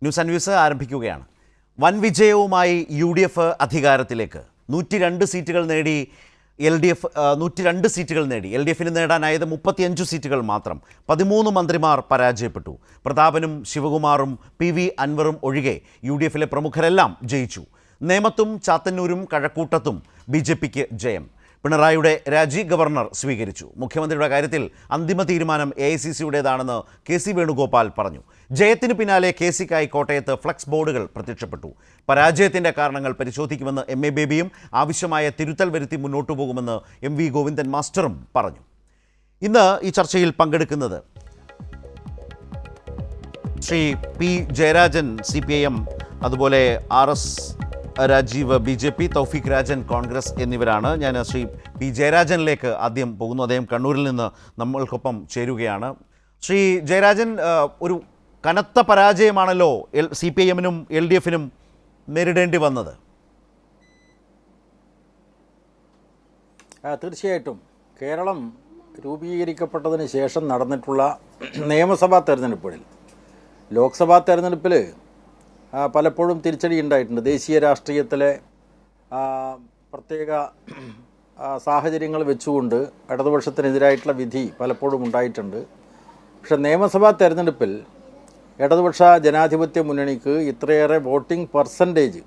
News അന്വേഷ ആരംഭിക്കുകയാണ്. വൻ വിജയവുമായി UDF അധികാരത്തിലേക്ക്. 102 സീറ്റുകൾ നേടി LDF 102 സീറ്റുകൾ നേടി. LDFന് നേടാനായത് 35 സീറ്റുകൾ മാത്രം. 13 മന്ത്രിമാർ പരാജയപ്പെട്ടു. പ്രതാപനും ശിവകുമാറും PV അൻവറും ഒഴികെ UDFിലെ പ്രമുഖരെല്ലാം ജയിച്ചു. നേമത്തും ചാത്തന്നൂരും കഴക്കൂട്ടത്തും BJPക്ക് ജയം. പിണറായിയുടെ രാജി ഗവർണർ സ്വീകരിച്ചു. മുഖ്യമന്ത്രിയുടെ കാര്യത്തിൽ അന്തിമ തീരുമാനം AICCയുടേതാണെന്ന് KC വേണുഗോപാൽ പറഞ്ഞു. ജയത്തിന് പിന്നാലെ KCക്കായി കോട്ടയത്ത് ഫ്ലക്സ് ബോർഡുകൾ പ്രത്യക്ഷപ്പെട്ടു. പരാജയത്തിൻ്റെ കാരണങ്ങൾ പരിശോധിക്കുമെന്ന് MA ബേബിയും ആവശ്യമായ തിരുത്തൽ വരുത്തി മുന്നോട്ടു പോകുമെന്ന് MV ഗോവിന്ദൻ മാസ്റ്ററും പറഞ്ഞു. ഇന്ന് ഈ ചർച്ചയിൽ പങ്കെടുക്കുന്നത് ശ്രീ P ജയരാജൻ CPIM, അതുപോലെ RS രാജീവ് BJP, തൗഫീഖ് രാജൻ കോൺഗ്രസ് എന്നിവരാണ്. ഞാൻ ശ്രീ P ജയരാജനിലേക്ക് ആദ്യം പോകുന്നു. അദ്ദേഹം കണ്ണൂരിൽ നിന്ന് നമ്മൾക്കൊപ്പം ചേരുകയാണ്. ശ്രീ ജയരാജൻ, ഒരു കനത്ത പരാജയമാണല്ലോ CPIMനും LDFനും നേരിടേണ്ടി വന്നത്. തീർച്ചയായിട്ടും കേരളം രൂപീകരിക്കപ്പെട്ടതിന് ശേഷം നടന്നിട്ടുള്ള നിയമസഭാ തെരഞ്ഞെടുപ്പുകളിൽ, ലോക്സഭാ തെരഞ്ഞെടുപ്പിൽ പലപ്പോഴും തിരിച്ചടി ഉണ്ടായിട്ടുണ്ട്. ദേശീയ രാഷ്ട്രീയത്തിലെ പ്രത്യേക സാഹചര്യങ്ങൾ വെച്ചുകൊണ്ട് ഇടതുപക്ഷത്തിനെതിരായിട്ടുള്ള വിധി പലപ്പോഴും ഉണ്ടായിട്ടുണ്ട്. പക്ഷേ നിയമസഭാ തെരഞ്ഞെടുപ്പിൽ ഇടതുപക്ഷ ജനാധിപത്യ മുന്നണിക്ക് ഇത്രയേറെ വോട്ടിംഗ് പെർസെൻറ്റേജ്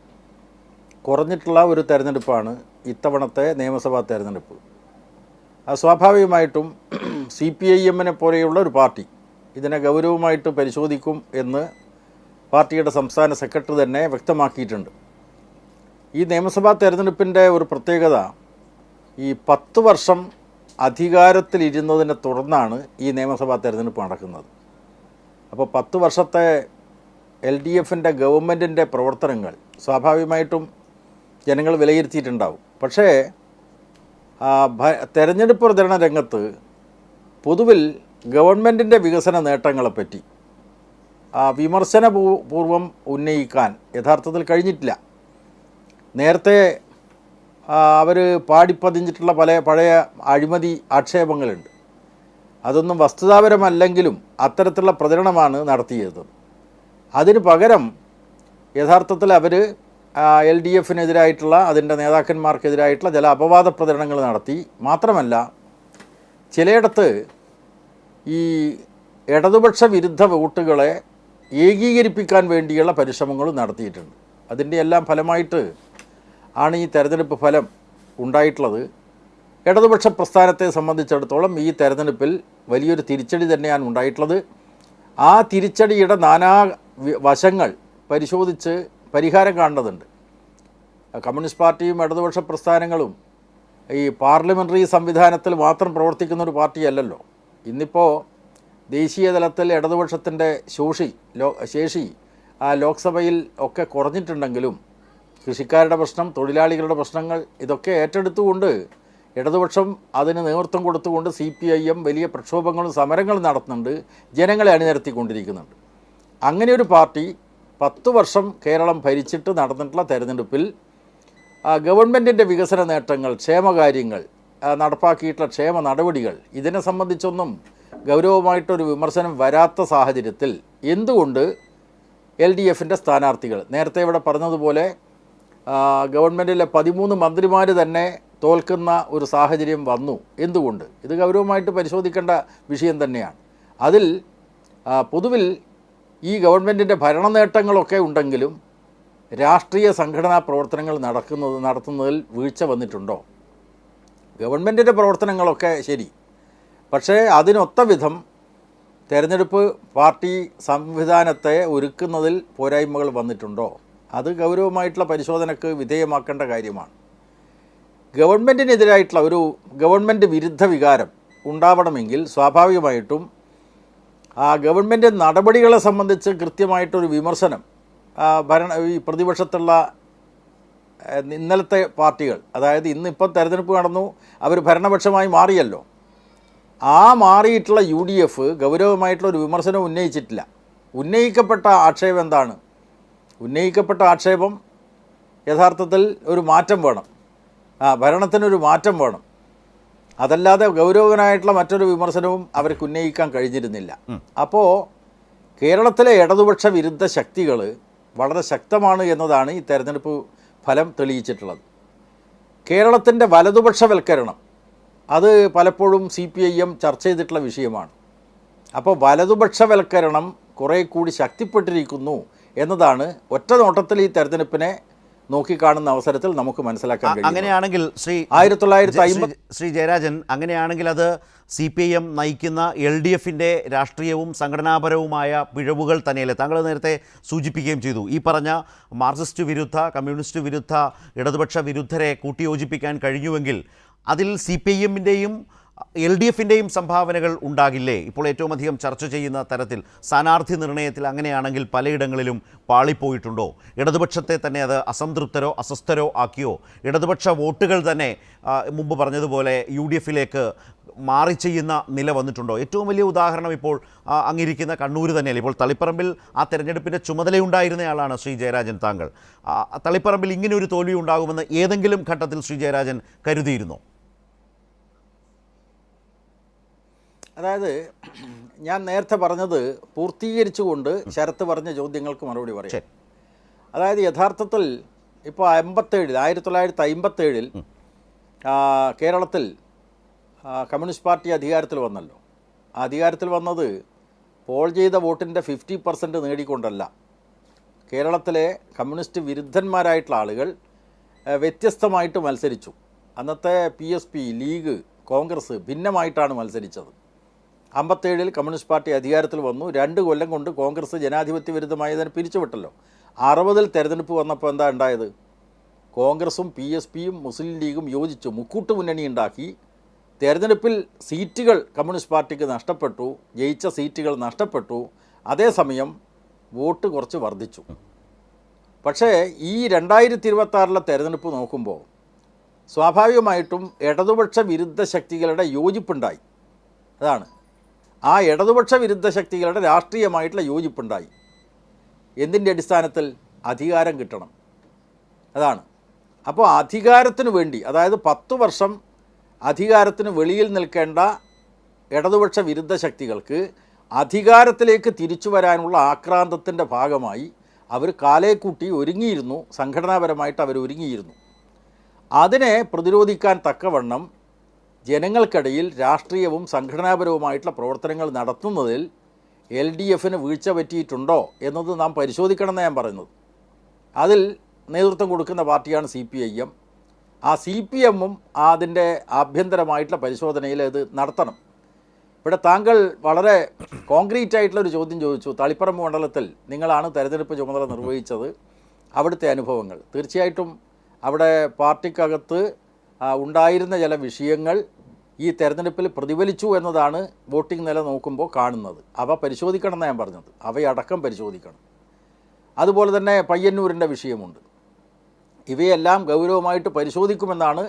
കുറഞ്ഞിട്ടുള്ള ഒരു തെരഞ്ഞെടുപ്പാണ് ഇത്തവണത്തെ നിയമസഭാ തെരഞ്ഞെടുപ്പ്. സ്വാഭാവികമായിട്ടും CPIMനെ പോലെയുള്ള ഒരു പാർട്ടി ഇതിനെ ഗൗരവമായിട്ട് പരിശോധിക്കും എന്ന് പാർട്ടിയുടെ സംസ്ഥാന സെക്രട്ടറി തന്നെ വ്യക്തമാക്കിയിട്ടുണ്ട്. ഈ നിയമസഭാ തെരഞ്ഞെടുപ്പിൻ്റെ ഒരു പ്രത്യേകത, ഈ 10 വർഷം അധികാരത്തിലിരുന്നതിനെ തുടർന്നാണ് ഈ നിയമസഭാ തെരഞ്ഞെടുപ്പ് നടക്കുന്നത്. അപ്പോൾ 10 വർഷത്തെ LDFൻ്റെ ഗവൺമെൻറ്റിൻ്റെ പ്രവർത്തനങ്ങൾ സ്വാഭാവികമായിട്ടും ജനങ്ങൾ വിലയിരുത്തിയിട്ടുണ്ടാവും. പക്ഷേ തെരഞ്ഞെടുപ്പ് പ്രചരണ രംഗത്ത് പൊതുവിൽ ഗവൺമെൻറ്റിൻ്റെ വികസന നേട്ടങ്ങളെപ്പറ്റി വിമർശനപൂർവം ഉന്നയിക്കാൻ യഥാർത്ഥത്തിൽ കഴിഞ്ഞിട്ടില്ല. നേരത്തെ അവർ പാടിപ്പതിഞ്ഞിട്ടുള്ള പഴയ അഴിമതി ആക്ഷേപങ്ങളുണ്ട്. അതൊന്നും വസ്തുതാപരമല്ലെങ്കിലും അത്തരത്തിലുള്ള പ്രചരണമാണ് നടത്തിയത്. അതിന് പകരം യഥാർത്ഥത്തിൽ അവർ LDFനെതിരായിട്ടുള്ള, അതിൻ്റെ നേതാക്കന്മാർക്കെതിരായിട്ടുള്ള ചില അപവാദ പ്രചരണങ്ങൾ നടത്തി. മാത്രമല്ല, ചിലയിടത്ത് ഈ ഇടതുപക്ഷ വിരുദ്ധ വോട്ടുകളെ ഏകീകരിപ്പിക്കാൻ വേണ്ടിയുള്ള പരിശ്രമങ്ങളും നടത്തിയിട്ടുണ്ട്. അതിൻ്റെ എല്ലാം ഫലമായിട്ട് ആണ് ഈ തെരഞ്ഞെടുപ്പ് ഫലം ഉണ്ടായിട്ടുള്ളത്. ഇടതുപക്ഷ പ്രസ്ഥാനത്തെ സംബന്ധിച്ചിടത്തോളം ഈ തെരഞ്ഞെടുപ്പിൽ വലിയൊരു തിരിച്ചടി തന്നെയാണ് ഉണ്ടായിട്ടുള്ളത്. ആ തിരിച്ചടിയുടെ നാനാ വശങ്ങൾ പരിശോധിച്ച് പരിഹാരം കാണേണ്ടതുണ്ട്. കമ്മ്യൂണിസ്റ്റ് പാർട്ടിയും ഇടതുപക്ഷ പ്രസ്ഥാനങ്ങളും ഈ പാർലമെൻ്ററി സംവിധാനത്തിൽ മാത്രം പ്രവർത്തിക്കുന്ന ഒരു പാർട്ടിയല്ലല്ലോ. ഇന്നിപ്പോൾ ദേശീയ തലത്തിൽ ഇടതുപക്ഷത്തിൻ്റെ ശേഷി ലോക്സഭയിൽ ഒക്കെ കുറഞ്ഞിട്ടുണ്ടെങ്കിലും കൃഷിക്കാരുടെ പ്രശ്നം, തൊഴിലാളികളുടെ പ്രശ്നങ്ങൾ ഇതൊക്കെ ഏറ്റെടുത്തുകൊണ്ട് ഇടതുപക്ഷം അതിന് നേതൃത്വം കൊടുത്തുകൊണ്ട് CPIM വലിയ പ്രക്ഷോഭങ്ങളും സമരങ്ങളും നടത്തുന്നുണ്ട്, ജനങ്ങളെ അണിനിരത്തിക്കൊണ്ടിരിക്കുന്നുണ്ട്. അങ്ങനെ ഒരു പാർട്ടി 10 വർഷം കേരളം ഭരിച്ചിട്ട് നടന്നിട്ടുള്ള തെരഞ്ഞെടുപ്പിൽ ഗവൺമെൻറ്റിൻ്റെ വികസന നേട്ടങ്ങൾ, ക്ഷേമകാര്യങ്ങൾ, നടപ്പാക്കിയിട്ടുള്ള ക്ഷേമ നടപടികൾ, ഇതിനെ സംബന്ധിച്ചൊന്നും ഗൗരവമായിട്ടൊരു വിമർശനം വരാത്ത സാഹചര്യത്തിൽ എന്തുകൊണ്ട് LDFൻ്റെ സ്ഥാനാർത്ഥികൾ, നേരത്തെ ഇവിടെ പറഞ്ഞതുപോലെ ഗവൺമെൻറ്റിലെ 13 മന്ത്രിമാർ തന്നെ തോൽക്കുന്ന ഒരു സാഹചര്യം വന്നു? എന്തുകൊണ്ട്? ഇത് ഗൗരവമായിട്ട് പരിശോധിക്കേണ്ട വിഷയം തന്നെയാണ്. അതിൽ പൊതുവിൽ ഈ ഗവൺമെൻറ്റിൻ്റെ ഭരണ നേട്ടങ്ങളൊക്കെ ഉണ്ടെങ്കിലും രാഷ്ട്രീയ സംഘടനാ പ്രവർത്തനങ്ങൾ നടത്തുന്നതിൽ വീഴ്ച വന്നിട്ടുണ്ടോ? ഗവൺമെൻറ്റിൻ്റെ പ്രവർത്തനങ്ങളൊക്കെ ശരി, പക്ഷേ അതിനൊത്ത വിധം തെരഞ്ഞെടുപ്പ് പാർട്ടി സംവിധാനത്തെ ഒരുക്കുന്നതിൽ പോരായ്മകൾ വന്നിട്ടുണ്ടോ? അത് ഗൗരവമായിട്ടുള്ള പരിശോധനയ്ക്ക് വിധേയമാക്കേണ്ട കാര്യമാണ്. ഗവൺമെൻറ്റിനെതിരായിട്ടുള്ള ഒരു ഗവൺമെൻറ് വിരുദ്ധ വികാരം ഉണ്ടാവണമെങ്കിൽ സ്വാഭാവികമായിട്ടും ഗവൺമെൻറ് നടപടികളെ സംബന്ധിച്ച് കൃത്യമായിട്ടൊരു വിമർശനം ഈ പ്രതിപക്ഷത്തുള്ള ഇന്നലത്തെ പാർട്ടികൾ, അതായത് ഇന്നിപ്പം തെരഞ്ഞെടുപ്പ് നടന്നു, അവർ ഭരണപക്ഷമായി മാറിയല്ലോ, മാറിയിട്ടുള്ള UDF ഗൗരവമായിട്ടുള്ള ഒരു വിമർശനം ഉന്നയിച്ചിട്ടില്ല. ഉന്നയിക്കപ്പെട്ട ആക്ഷേപം എന്താണ്? ഉന്നയിക്കപ്പെട്ട ആക്ഷേപം യഥാർത്ഥത്തിൽ ഒരു മാറ്റം വേണം, ഭരണത്തിനൊരു മാറ്റം വേണം. അതല്ലാതെ ഗൗരവനായിട്ടുള്ള മറ്റൊരു വിമർശനവും അവർക്ക് ഉന്നയിക്കാൻ കഴിഞ്ഞിരുന്നില്ല. അപ്പോൾ കേരളത്തിലെ ഇടതുപക്ഷ വിരുദ്ധ ശക്തികൾ വളരെ ശക്തമാണ് എന്നതാണ് ഈ തെരഞ്ഞെടുപ്പ് ഫലം തെളിയിച്ചിട്ടുള്ളത്. കേരളത്തിൻ്റെ വലതുപക്ഷവൽക്കരണം അത് പലപ്പോഴും CPIM ചർച്ച ചെയ്തിട്ടുള്ള വിഷയമാണ്. അപ്പോൾ വലതുപക്ഷവൽക്കരണം കുറേ കൂടി ശക്തിപ്പെട്ടിരിക്കുന്നു എന്നതാണ് ഒറ്റ നോട്ടത്തിൽ ഈ തെരഞ്ഞെടുപ്പിനെ നോക്കിക്കാണുന്ന അവസരത്തിൽ നമുക്ക് മനസ്സിലാക്കാൻ കഴിയും. അങ്ങനെയാണെങ്കിൽ ശ്രീ ജയരാജൻ, അങ്ങനെയാണെങ്കിൽ അത് CPIM നയിക്കുന്ന LDFിൻ്റെ രാഷ്ട്രീയവും സംഘടനാപരവുമായ പിഴവുകൾ തന്നെയല്ലേ? താങ്കൾ നേരത്തെ സൂചിപ്പിക്കുകയും ചെയ്തു. ഈ പറഞ്ഞ മാർക്സിസ്റ്റ് വിരുദ്ധ, കമ്മ്യൂണിസ്റ്റ് വിരുദ്ധ, ഇടതുപക്ഷ വിരുദ്ധരെ കൂട്ടിയോജിപ്പിക്കാൻ കഴിഞ്ഞുവെങ്കിൽ അതിൽ CPIMൻ്റെയും LDFിൻ്റെയും സംഭാവനകൾ ഉണ്ടാകില്ലേ? ഇപ്പോൾ ഏറ്റവും അധികം ചർച്ച ചെയ്യുന്ന തരത്തിൽ സ്ഥാനാർത്ഥി നിർണയത്തിൽ അങ്ങനെയാണെങ്കിൽ പലയിടങ്ങളിലും പാളിപ്പോയിട്ടുണ്ടോ? ഇടതുപക്ഷത്തെ തന്നെ അത് അസംതൃപ്തരോ അസ്വസ്ഥരോ ആക്കിയോ? ഇടതുപക്ഷ വോട്ടുകൾ തന്നെ മുമ്പ് പറഞ്ഞതുപോലെ UDFിലേക്ക് മാറി ചെയ്യുന്ന നില വന്നിട്ടുണ്ടോ? ഏറ്റവും വലിയ ഉദാഹരണം ഇപ്പോൾ അങ്ങിരിക്കുന്ന കണ്ണൂർ തന്നെയല്ലേ. ഇപ്പോൾ തളിപ്പറമ്പിൽ ആ തെരഞ്ഞെടുപ്പിൻ്റെ ചുമതലയുണ്ടായിരുന്നയാളാണ് ശ്രീ ജയരാജൻ. താങ്കൾ തളിപ്പറമ്പിൽ ഇങ്ങനെയൊരു തോൽവി ഉണ്ടാകുമെന്ന് ഏതെങ്കിലും ഘട്ടത്തിൽ ശ്രീ ജയരാജൻ കരുതിയിരുന്നോ? അതായത് ഞാൻ നേരത്തെ പറഞ്ഞത് പൂർത്തീകരിച്ചുകൊണ്ട് ശരത്ത് പറഞ്ഞ ചോദ്യങ്ങൾക്ക് മറുപടി പറയാം. അതായത് യഥാർത്ഥത്തിൽ ഇപ്പോൾ 1957 കേരളത്തിൽ കമ്മ്യൂണിസ്റ്റ് പാർട്ടി അധികാരത്തിൽ വന്നല്ലോ. അധികാരത്തിൽ വന്നത് പോൾ ചെയ്ത വോട്ടിൻ്റെ 50% നേടിക്കൊണ്ടല്ല. കേരളത്തിലെ കമ്മ്യൂണിസ്റ്റ് വിരുദ്ധന്മാരായിട്ടുള്ള ആളുകൾ വ്യത്യസ്തമായിട്ട് മത്സരിച്ചു. അന്നത്തെ PSP, ലീഗ്, കോൺഗ്രസ് ഭിന്നമായിട്ടാണ് മത്സരിച്ചത്. 57 കമ്മ്യൂണിസ്റ്റ് പാർട്ടി അധികാരത്തിൽ വന്നു. 2 കൊല്ലം കൊണ്ട് കോൺഗ്രസ് ജനാധിപത്യ വിരുദ്ധമായതിനെ പിരിച്ചുവിട്ടല്ലോ. 60 തെരഞ്ഞെടുപ്പ് വന്നപ്പോൾ എന്താ ഉണ്ടായത്? കോൺഗ്രസും PSPയും മുസ്ലിം ലീഗും യോജിച്ചു മുക്കൂട്ട് മുന്നണി ഉണ്ടാക്കി. തെരഞ്ഞെടുപ്പിൽ സീറ്റുകൾ കമ്മ്യൂണിസ്റ്റ് പാർട്ടിക്ക് നഷ്ടപ്പെട്ടു, ജയിച്ച സീറ്റുകൾ നഷ്ടപ്പെട്ടു. അതേസമയം വോട്ട് കുറച്ച് വർദ്ധിച്ചു. പക്ഷേ ഈ 2026 തെരഞ്ഞെടുപ്പ് നോക്കുമ്പോൾ സ്വാഭാവികമായിട്ടും ഇടതുപക്ഷ വിരുദ്ധ ശക്തികളുടെ യോജിപ്പുണ്ടായി. അതാണ് ആ ഇടതുപക്ഷ വിരുദ്ധ ശക്തികളുടെ രാഷ്ട്രീയമായിട്ടുള്ള യോജിപ്പുണ്ടായി. എന്തിൻ്റെ അടിസ്ഥാനത്തിൽ? അധികാരം കിട്ടണം. അതാണ്. അപ്പോൾ അധികാരത്തിന് വേണ്ടി, അതായത് 10 വർഷം അധികാരത്തിന് വെളിയിൽ നിൽക്കേണ്ട ഇടതുപക്ഷ വിരുദ്ധ ശക്തികൾക്ക് അധികാരത്തിലേക്ക് തിരിച്ചു വരാനുള്ള ആക്രാന്തത്തിൻ്റെ ഭാഗമായി അവർ കാലേക്കൂട്ടി ഒരുങ്ങിയിരുന്നു. സംഘടനാപരമായിട്ട് അവർ ഒരുങ്ങിയിരുന്നു. അതിനെ പ്രതിരോധിക്കാൻ തക്കവണ്ണം ജനങ്ങൾക്കിടയിൽ രാഷ്ട്രീയവും സംഘടനാപരവുമായിട്ടുള്ള പ്രവർത്തനങ്ങൾ നടത്തുന്നതിൽ LDFന് വീഴ്ച പറ്റിയിട്ടുണ്ടോ എന്നത് നാം പരിശോധിക്കണമെന്ന് ഞാൻ പറയുന്നത്. അതിൽ നേതൃത്വം കൊടുക്കുന്ന പാർട്ടിയാണ് CPIM. ആ CPMും അതിൻ്റെ ആഭ്യന്തരമായിട്ടുള്ള പരിശോധനയിൽ ഇത് നടത്തണം. ഇവിടെ താങ്കൾ വളരെ കോൺക്രീറ്റ് ആയിട്ടുള്ളൊരു ചോദ്യം ചോദിച്ചു. തളിപ്പറമ്പ് മണ്ഡലത്തിൽ നിങ്ങളാണ് തെരഞ്ഞെടുപ്പ് ചുമതല നിർവഹിച്ചത്, അവിടുത്തെ അനുഭവങ്ങൾ. തീർച്ചയായിട്ടും അവിടെ പാർട്ടിക്കകത്ത് ഉണ്ടായിരുന്ന ചില വിഷയങ്ങൾ ഈ തെരഞ്ഞെടുപ്പിൽ പ്രതിഫലിച്ചു എന്നതാണ് വോട്ടിംഗ് നില നോക്കുമ്പോൾ കാണുന്നത്. അവ പരിശോധിക്കണം എന്നാണ് ഞാൻ പറഞ്ഞത്. അവയടക്കം പരിശോധിക്കണം. അതുപോലെ തന്നെ പയ്യന്നൂരിൻ്റെ വിഷയമുണ്ട്. ഇവയെല്ലാം ഗൗരവമായിട്ട് പരിശോധിക്കുമെന്നാണ്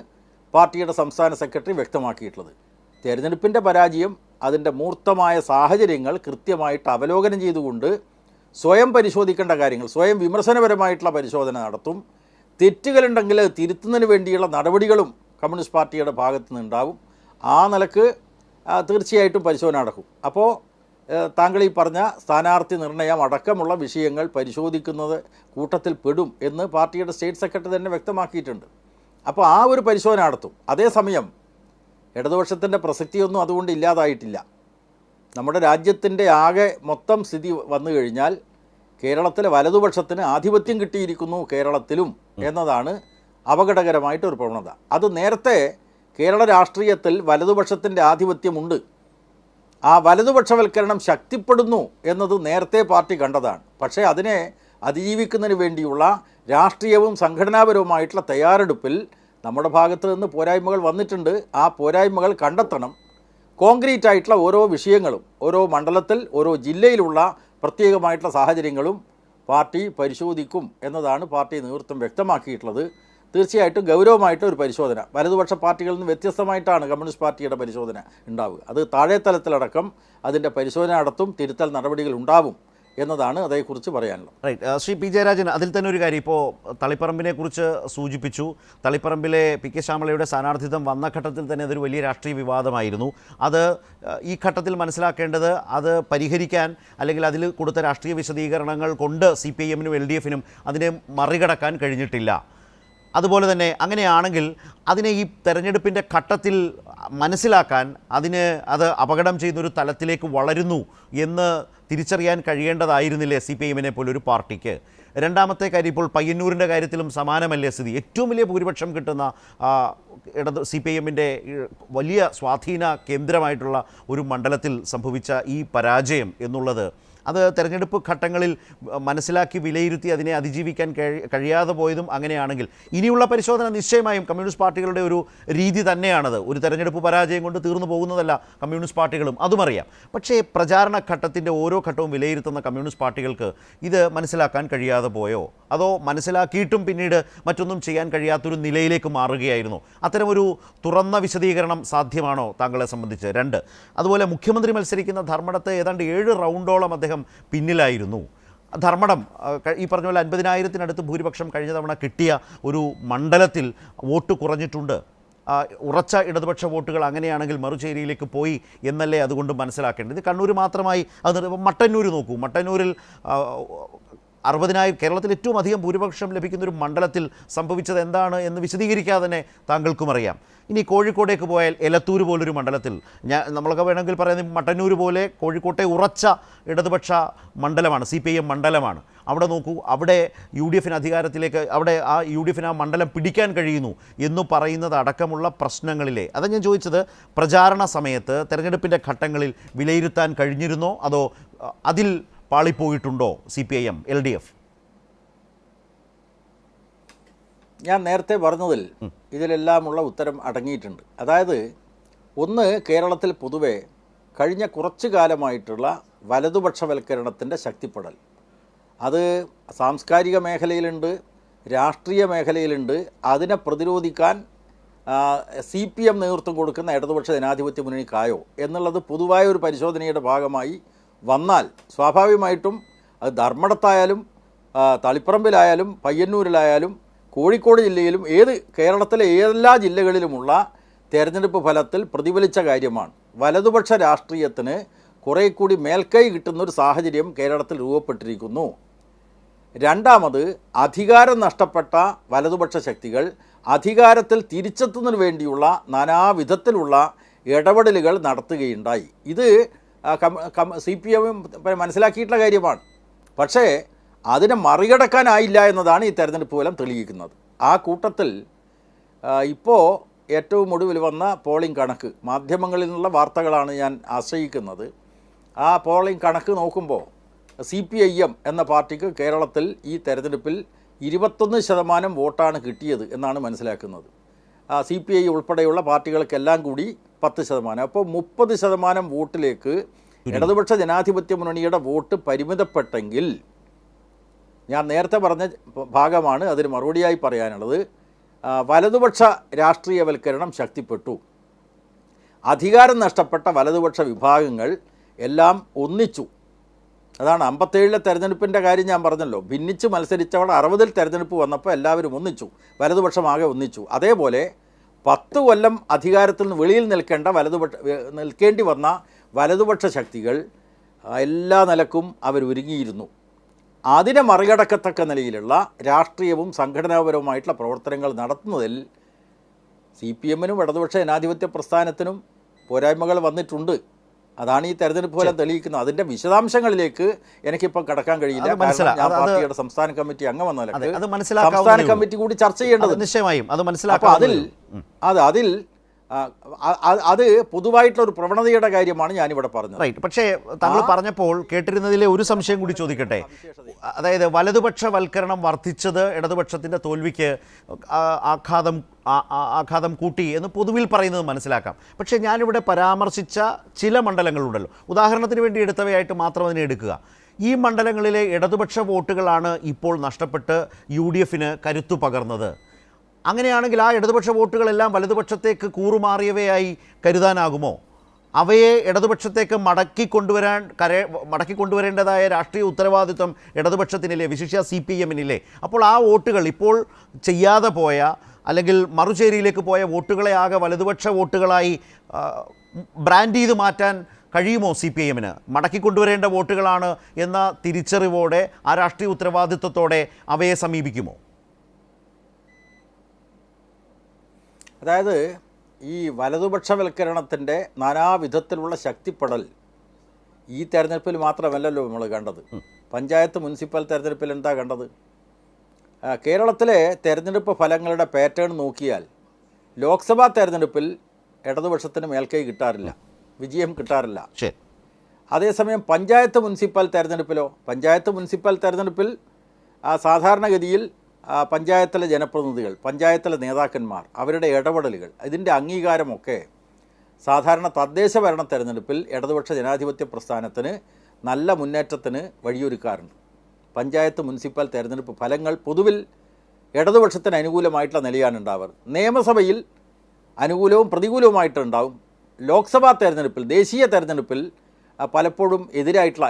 പാർട്ടിയുടെ സംസ്ഥാന സെക്രട്ടറി വ്യക്തമാക്കിയിട്ടുള്ളത്. തെരഞ്ഞെടുപ്പിൻ്റെ പരാജയം, അതിൻ്റെ മൂർത്തമായ സാഹചര്യങ്ങൾ കൃത്യമായിട്ട് അവലോകനം ചെയ്തുകൊണ്ട് സ്വയം പരിശോധിക്കേണ്ട കാര്യങ്ങൾ, സ്വയം വിമർശനപരമായിട്ടുള്ള പരിശോധന നടത്തും. തെറ്റുകളുണ്ടെങ്കിൽ തിരുത്തുന്നതിന് വേണ്ടിയുള്ള നടപടികളും കമ്മ്യൂണിസ്റ്റ് പാർട്ടിയുടെ ഭാഗത്തു നിന്നുണ്ടാവും. ആ നിലക്ക് തീർച്ചയായിട്ടും പരിശോധന നടക്കും. അപ്പോൾ താങ്കൾ ഈ പറഞ്ഞ സ്ഥാനാർത്ഥി നിർണയം അടക്കമുള്ള വിഷയങ്ങൾ പരിശോധിക്കുന്നത് കൂട്ടത്തിൽ പെടും എന്ന് പാർട്ടിയുടെ സ്റ്റേറ്റ് സെക്രട്ടറി തന്നെ വ്യക്തമാക്കിയിട്ടുണ്ട്. അപ്പോൾ ആ ഒരു പരിശോധന നടത്തും. അതേസമയം ഇടതുപക്ഷത്തിൻ്റെ പ്രസക്തിയൊന്നും അതുകൊണ്ട് ഇല്ലാതായിട്ടില്ല. നമ്മുടെ രാജ്യത്തിൻ്റെ ആകെ മൊത്തം സ്ഥിതി വന്നു കഴിഞ്ഞാൽ കേരളത്തിലെ വലതുപക്ഷത്തിന് ആധിപത്യം കിട്ടിയിരിക്കുന്നു കേരളത്തിലും എന്നതാണ് അപകടകരമായിട്ടൊരു പ്രവണത. അത് നേരത്തെ കേരള രാഷ്ട്രീയത്തിൽ വലതുപക്ഷത്തിൻ്റെ ആധിപത്യമുണ്ട്. ആ വലതുപക്ഷവൽക്കരണം ശക്തിപ്പെടുന്നു എന്നത് നേരത്തെ പാർട്ടി കണ്ടതാണ്. പക്ഷേ അതിനെ അതിജീവിക്കുന്നതിന് വേണ്ടിയുള്ള രാഷ്ട്രീയവും സംഘടനാപരവുമായിട്ടുള്ള തയ്യാറെടുപ്പിൽ നമ്മുടെ ഭാഗത്ത് നിന്ന് പോരായ്മകൾ വന്നിട്ടുണ്ട്. ആ പോരായ്മകൾ കണ്ടെത്തണം. കോൺക്രീറ്റ് ആയിട്ടുള്ള ഓരോ വിഷയങ്ങളും ഓരോ മണ്ഡലത്തിൽ ഓരോ ജില്ലയിലുള്ള പ്രത്യേകമായിട്ടുള്ള സാഹചര്യങ്ങളും പാർട്ടി പരിശോധിക്കും എന്നതാണ് പാർട്ടി നേതൃത്വം വ്യക്തമാക്കിയിട്ടുള്ളത്. തീർച്ചയായിട്ടും ഗൗരവമായിട്ട് ഒരു പരിശോധന വലതുപക്ഷ പാർട്ടികളിൽ നിന്ന് വ്യത്യസ്തമായിട്ടാണ് കമ്മ്യൂണിസ്റ്റ് പാർട്ടിയുടെ പരിശോധന ഉണ്ടാവുക. അത് താഴെ തലത്തിലടക്കം അതിൻ്റെ പരിശോധന നടത്തും, തിരുത്തൽ നടപടികൾ ഉണ്ടാവും എന്നതാണ് അതേക്കുറിച്ച് പറയാനുള്ളത്. റൈറ്റ്. ശ്രീ പി ജയരാജൻ, അതിൽ തന്നെ ഒരു കാര്യം, ഇപ്പോൾ തളിപ്പറമ്പിനെ കുറിച്ച് സൂചിപ്പിച്ചു. തളിപ്പറമ്പിലെ പി കെ ശ്യാമളയുടെ സ്ഥാനാർത്ഥിത്വം വന്ന ഘട്ടത്തിൽ തന്നെ അതൊരു വലിയ രാഷ്ട്രീയ വിവാദമായിരുന്നു. അത് ഈ ഘട്ടത്തിൽ മനസ്സിലാക്കേണ്ടത് അത് പരിഹരിക്കാൻ അല്ലെങ്കിൽ അതിൽ കൊടുത്ത രാഷ്ട്രീയ വിശദീകരണങ്ങൾ കൊണ്ട് CPIM-നും LDF-നും അതിനെ മറികടക്കാൻ കഴിഞ്ഞിട്ടില്ല. അതുപോലെ തന്നെ അങ്ങനെയാണെങ്കിൽ അതിനെ ഈ തെരഞ്ഞെടുപ്പിൻ്റെ ഘട്ടത്തിൽ മനസ്സിലാക്കാൻ അത് അപകടം ചെയ്യുന്നൊരു തലത്തിലേക്ക് വളരുന്നു എന്ന് തിരിച്ചറിയാൻ കഴിയേണ്ടതായിരുന്നില്ലേ CPIM-നെ പോലൊരു പാർട്ടിക്ക്? രണ്ടാമത്തെ കാര്യം, ഇപ്പോൾ പയ്യന്നൂരിൻ്റെ കാര്യത്തിലും സമാനമല്ലേ സ്ഥിതി? ഏറ്റവും വലിയ ഭൂരിപക്ഷം കിട്ടുന്ന CPIM-ൻ്റെ വലിയ സ്വാധീന കേന്ദ്രമായിട്ടുള്ള ഒരു മണ്ഡലത്തിൽ സംഭവിച്ച ഈ പരാജയം എന്നുള്ളത് അത് തെരഞ്ഞെടുപ്പ് ഘട്ടങ്ങളിൽ മനസ്സിലാക്കി വിലയിരുത്തി അതിനെ അതിജീവിക്കാൻ കഴിയാതെ പോയതും അങ്ങനെയാണെങ്കിൽ ഇനിയുള്ള പരിശോധന നിശ്ചയമായും കമ്മ്യൂണിസ്റ്റ് പാർട്ടികളുടെ ഒരു രീതി തന്നെയാണത്. ഒരു തെരഞ്ഞെടുപ്പ് പരാജയം കൊണ്ട് തീർന്നു പോകുന്നതല്ല കമ്മ്യൂണിസ്റ്റ് പാർട്ടികളും, അതുമറിയാം. പക്ഷേ പ്രചാരണ ഘട്ടത്തിൻ്റെ ഓരോ ഘട്ടവും വിലയിരുത്തുന്ന കമ്മ്യൂണിസ്റ്റ് പാർട്ടികൾക്ക് ഇത് മനസ്സിലാക്കാൻ കഴിയാതെ പോയോ? അതോ മനസ്സിലാക്കിയിട്ടും പിന്നീട് മറ്റൊന്നും ചെയ്യാൻ കഴിയാത്തൊരു നിലയിലേക്ക് മാറുകയായിരുന്നു? അത്തരമൊരു തുറന്ന വിശദീകരണം സാധ്യമാണോ താങ്കളെ സംബന്ധിച്ച്? രണ്ട്, അതുപോലെ മുഖ്യമന്ത്രി മത്സരിക്കുന്ന ധർമ്മടത്ത് ഏതാണ്ട് 7 റൗണ്ടോളം അദ്ദേഹം പിന്നിലായിരുന്നു. ധർമ്മടം ഈ പറഞ്ഞ പോലെ 50,000-നടുത്ത് ഭൂരിപക്ഷം കഴിഞ്ഞ തവണ കിട്ടിയ ഒരു മണ്ഡലത്തിൽ വോട്ട് കുറഞ്ഞിട്ടുണ്ട്. ഉറച്ച ഇടതുപക്ഷ വോട്ടുകൾ അങ്ങനെയാണെങ്കിൽ മറുചേരിയിലേക്ക് പോയി എന്നല്ലേ അതുകൊണ്ട് മനസ്സിലാക്കേണ്ടത്? ഇത് കണ്ണൂർ മാത്രമായി അത് മട്ടന്നൂർ നോക്കൂ. മട്ടന്നൂരിൽ 60,000 കേരളത്തിൽ ഏറ്റവും അധികം ഭൂരിപക്ഷം ലഭിക്കുന്നൊരു മണ്ഡലത്തിൽ സംഭവിച്ചത് എന്താണ് എന്ന് വിശദീകരിക്കാതെ തന്നെ താങ്കൾക്കും അറിയാം. ഇനി കോഴിക്കോടേക്ക് പോയാൽ എലത്തൂർ പോലൊരു മണ്ഡലത്തിൽ നമ്മളൊക്കെ വേണമെങ്കിൽ പറയുന്നത് മട്ടന്നൂർ പോലെ കോഴിക്കോട്ടെ ഉറച്ച ഇടതുപക്ഷ മണ്ഡലമാണ്, CPIM മണ്ഡലമാണ്. അവിടെ നോക്കൂ, അവിടെ UDF-ന് അധികാരത്തിലേക്ക് ആ UDF-ന് ആ മണ്ഡലം പിടിക്കാൻ കഴിയുന്നു എന്ന് പറയുന്നത് അടക്കമുള്ള പ്രശ്നങ്ങളിലെ അതാണ് ഞാൻ ചോദിച്ചത്. പ്രചാരണ സമയത്ത് തെരഞ്ഞെടുപ്പിൻ്റെ ഘട്ടങ്ങളിൽ വിലയിരുത്താൻ കഴിഞ്ഞിരുന്നോ അതോ അതിൽ പാളിപ്പോയിട്ടുണ്ടോ CPIM LDF? ഞാൻ നേരത്തെ പറഞ്ഞതിൽ ഇതിലെല്ലാമുള്ള ഉത്തരം അടങ്ങിയിട്ടുണ്ട്. അതായത് ഒന്ന്, കേരളത്തിൽ പൊതുവെ കഴിഞ്ഞ കുറച്ചു കാലമായിട്ടുള്ള വലതുപക്ഷവൽക്കരണത്തിൻ്റെ ശക്തിപ്പെടൽ, അത് സാംസ്കാരിക മേഖലയിലുണ്ട്, രാഷ്ട്രീയ മേഖലയിലുണ്ട്. അതിനെ പ്രതിരോധിക്കാൻ CPM നേതൃത്വം കൊടുക്കുന്ന ഇടതുപക്ഷ ജനാധിപത്യ മുന്നണിക്കായോ എന്നുള്ളത് പൊതുവായ ഒരു പരിശോധനയുടെ ഭാഗമായി വന്നാൽ സ്വാഭാവികമായിട്ടും അത് ധർമ്മടത്തായാലും തളിപ്പറമ്പിലായാലും പയ്യന്നൂരിലായാലും കോഴിക്കോട് ജില്ലയിലും കേരളത്തിലെ എല്ലാ ജില്ലകളിലുമുള്ള തെരഞ്ഞെടുപ്പ് ഫലത്തിൽ പ്രതിഫലിച്ച കാര്യമാണ്. വലതുപക്ഷ രാഷ്ട്രീയത്തിന് കുറേ കൂടി മേൽക്കൈ കിട്ടുന്നൊരു സാഹചര്യം കേരളത്തിൽ രൂപപ്പെട്ടിരിക്കുന്നു. രണ്ടാമത്, അധികാരം നഷ്ടപ്പെട്ട വലതുപക്ഷ ശക്തികൾ അധികാരത്തിൽ തിരിച്ചെത്തുന്നതിന് വേണ്ടിയുള്ള നാനാവിധത്തിലുള്ള ഇടപെടലുകൾ നടത്തുകയുണ്ടായി. ഇത് CPIM മനസ്സിലാക്കിയിട്ടുള്ള കാര്യമാണ്. പക്ഷേ അതിനെ മറികടക്കാനായില്ല എന്നതാണ് ഈ തെരഞ്ഞെടുപ്പ് ഫലം തെളിയിക്കുന്നത്. ആ കൂട്ടത്തിൽ ഇപ്പോൾ ഏറ്റവും ഒടുവിൽ വന്ന പോളിംഗ് കണക്ക്, മാധ്യമങ്ങളിൽ നിന്നുള്ള വാർത്തകളാണ് ഞാൻ ആശ്രയിക്കുന്നത്. ആ പോളിംഗ് കണക്ക് നോക്കുമ്പോൾ CPIM എന്ന പാർട്ടിക്ക് കേരളത്തിൽ ഈ തെരഞ്ഞെടുപ്പിൽ 21% വോട്ടാണ് കിട്ടിയത് എന്നാണ് മനസ്സിലാക്കുന്നത്. CPI ഉൾപ്പെടെയുള്ള പാർട്ടികൾക്കെല്ലാം കൂടി 10%. അപ്പോൾ 30% വോട്ടിലേക്ക് ഇടതുപക്ഷ ജനാധിപത്യ മുന്നണിയുടെ വോട്ട് പരിമിതപ്പെട്ടെങ്കിൽ, ഞാൻ നേരത്തെ പറഞ്ഞ ഭാഗമാണ് അതിന് മറുപടിയായി പറയാനുള്ളത്. വലതുപക്ഷ രാഷ്ട്രീയവൽക്കരണം ശക്തിപ്പെട്ടു. അധികാരം നഷ്ടപ്പെട്ട വലതുപക്ഷ വിഭാഗങ്ങൾ എല്ലാം ഒന്നിച്ചു. അതാണ് 57-ലെ തെരഞ്ഞെടുപ്പിൻ്റെ കാര്യം ഞാൻ പറഞ്ഞല്ലോ. ഭിന്നിച്ച് മത്സരിച്ചവർ 60-ൽ തെരഞ്ഞെടുപ്പ് വന്നപ്പോൾ എല്ലാവരും ഒന്നിച്ചു, വലതുപക്ഷമാകെ ഒന്നിച്ചു. അതേപോലെ 10 കൊല്ലം അധികാരത്തിൽ നിന്ന് വെളിയിൽ നിൽക്കേണ്ടി വന്ന വലതുപക്ഷ ശക്തികൾ എല്ലാ നിലക്കും അവരൊരുങ്ങിയിരുന്നു. അതിനെ മറികടക്കത്തക്ക നിലയിലുള്ള രാഷ്ട്രീയവും സംഘടനാപരവുമായിട്ടുള്ള പ്രവർത്തനങ്ങൾ നടത്തുന്നതിൽ CPM-നും ഇടതുപക്ഷ ജനാധിപത്യ പ്രസ്ഥാനത്തിനും പോരായ്മകൾ വന്നിട്ടുണ്ട്. അതാണ് ഈ തെരഞ്ഞെടുപ്പ് ഫലം തെളിയിക്കുന്നത്. അതിൻ്റെ വിശദാംശങ്ങളിലേക്ക് എനിക്കിപ്പോൾ കടക്കാൻ കഴിയില്ല. ഞാൻ പാർട്ടിയുടെ സംസ്ഥാന കമ്മിറ്റി അംഗമെന്നല്ല, സംസ്ഥാന കമ്മിറ്റി കൂടി ചർച്ച ചെയ്യേണ്ടത് നിശ്ചയമായും അത് മനസ്സിലാക്കാം. അതിൽ അത് പൊതുവായിട്ടുള്ള ഒരു പ്രവണതയുടെ കാര്യമാണ് ഞാനിവിടെ പറഞ്ഞത്. റൈറ്റ്. പക്ഷേ താങ്കൾ പറഞ്ഞപ്പോൾ കേട്ടിരുന്നതിലെ ഒരു സംശയം കൂടി ചോദിക്കട്ടെ. അതായത് വലതുപക്ഷവൽക്കരണം വർദ്ധിച്ചത് ഇടതുപക്ഷത്തിൻ്റെ തോൽവിക്ക് ആഘാതം കൂട്ടി എന്ന് പൊതുവിൽ പറയുന്നത് മനസ്സിലാക്കാം. പക്ഷേ ഞാനിവിടെ പരാമർശിച്ച ചില മണ്ഡലങ്ങളുണ്ടല്ലോ, ഉദാഹരണത്തിന് വേണ്ടി എടുത്തവയായിട്ട് മാത്രം അതിനെ എടുക്കുക. ഈ മണ്ഡലങ്ങളിലെ ഇടതുപക്ഷ വോട്ടുകളാണ് ഇപ്പോൾ നഷ്ടപ്പെട്ട് UDF-ന് കരുത്തു പകർന്നത്. അങ്ങനെയാണെങ്കിൽ ആ ഇടതുപക്ഷ വോട്ടുകളെല്ലാം വലതുപക്ഷത്തേക്ക് കൂറുമാറിയവയായി കരുതാനാകുമോ? അവയെ ഇടതുപക്ഷത്തേക്ക് മടക്കി കൊണ്ടുവരേണ്ടതായ രാഷ്ട്രീയ ഉത്തരവാദിത്വം ഇടതുപക്ഷത്തിനില്ലേ, വിശിഷ്യ CPM-നില്ലേ? അപ്പോൾ ആ വോട്ടുകൾ ഇപ്പോൾ ചെയ്യാതെ പോയ അല്ലെങ്കിൽ മറുചേരിയിലേക്ക് പോയ വോട്ടുകളെ ആകെ വലതുപക്ഷ വോട്ടുകളായി ബ്രാൻഡ് ചെയ്ത് മാറ്റാൻ കഴിയുമോ CPM-ന്? മടക്കിക്കൊണ്ടുവരേണ്ട വോട്ടുകളാണ് എന്ന തിരിച്ചറിവോടെ ആ രാഷ്ട്രീയ ഉത്തരവാദിത്വത്തോടെ അവയെ സമീപിക്കുമോ? അതായത് ഈ വലതുപക്ഷവൽക്കരണത്തിൻ്റെ നാനാവിധത്തിലുള്ള ശക്തിപ്പെടൽ ഈ തെരഞ്ഞെടുപ്പിൽ മാത്രമല്ലല്ലോ നമ്മൾ കണ്ടത്. പഞ്ചായത്ത് മുനിസിപ്പൽ തെരഞ്ഞെടുപ്പിൽ എന്താ കണ്ടത്? കേരളത്തിലെ തെരഞ്ഞെടുപ്പ് ഫലങ്ങളുടെ പാറ്റേൺ നോക്കിയാൽ ലോക്സഭാ തെരഞ്ഞെടുപ്പിൽ ഇടതുപക്ഷത്തിന് മേൽക്കൈ കിട്ടാറില്ല, വിജയം കിട്ടാറില്ല. അതേസമയം പഞ്ചായത്ത് മുനിസിപ്പൽ തെരഞ്ഞെടുപ്പിൽ സാധാരണഗതിയിൽ പഞ്ചായത്തിലെ ജനപ്രതിനിധികൾ, പഞ്ചായത്തിലെ നേതാക്കന്മാർ, അവരുടെ ഇടപെടലുകൾ, ഇതിൻ്റെ അംഗീകാരമൊക്കെ സാധാരണ തദ്ദേശ ഭരണ തെരഞ്ഞെടുപ്പിൽ ഇടതുപക്ഷ ജനാധിപത്യ പ്രസ്ഥാനത്തിന് നല്ല മുന്നേറ്റത്തിന് വഴിയൊരുക്കാറുണ്ട്. പഞ്ചായത്ത് മുനിസിപ്പൽ തെരഞ്ഞെടുപ്പ് ഫലങ്ങൾ പൊതുവിൽ ഇടതുപക്ഷത്തിന് അനുകൂലമായിട്ടുള്ള നിലയാണ് ഉണ്ടാവാറ്. നിയമസഭയിൽ അനുകൂലവും പ്രതികൂലവുമായിട്ടുണ്ടാവും. ലോക്സഭാ തെരഞ്ഞെടുപ്പിൽ, ദേശീയ തെരഞ്ഞെടുപ്പിൽ പലപ്പോഴും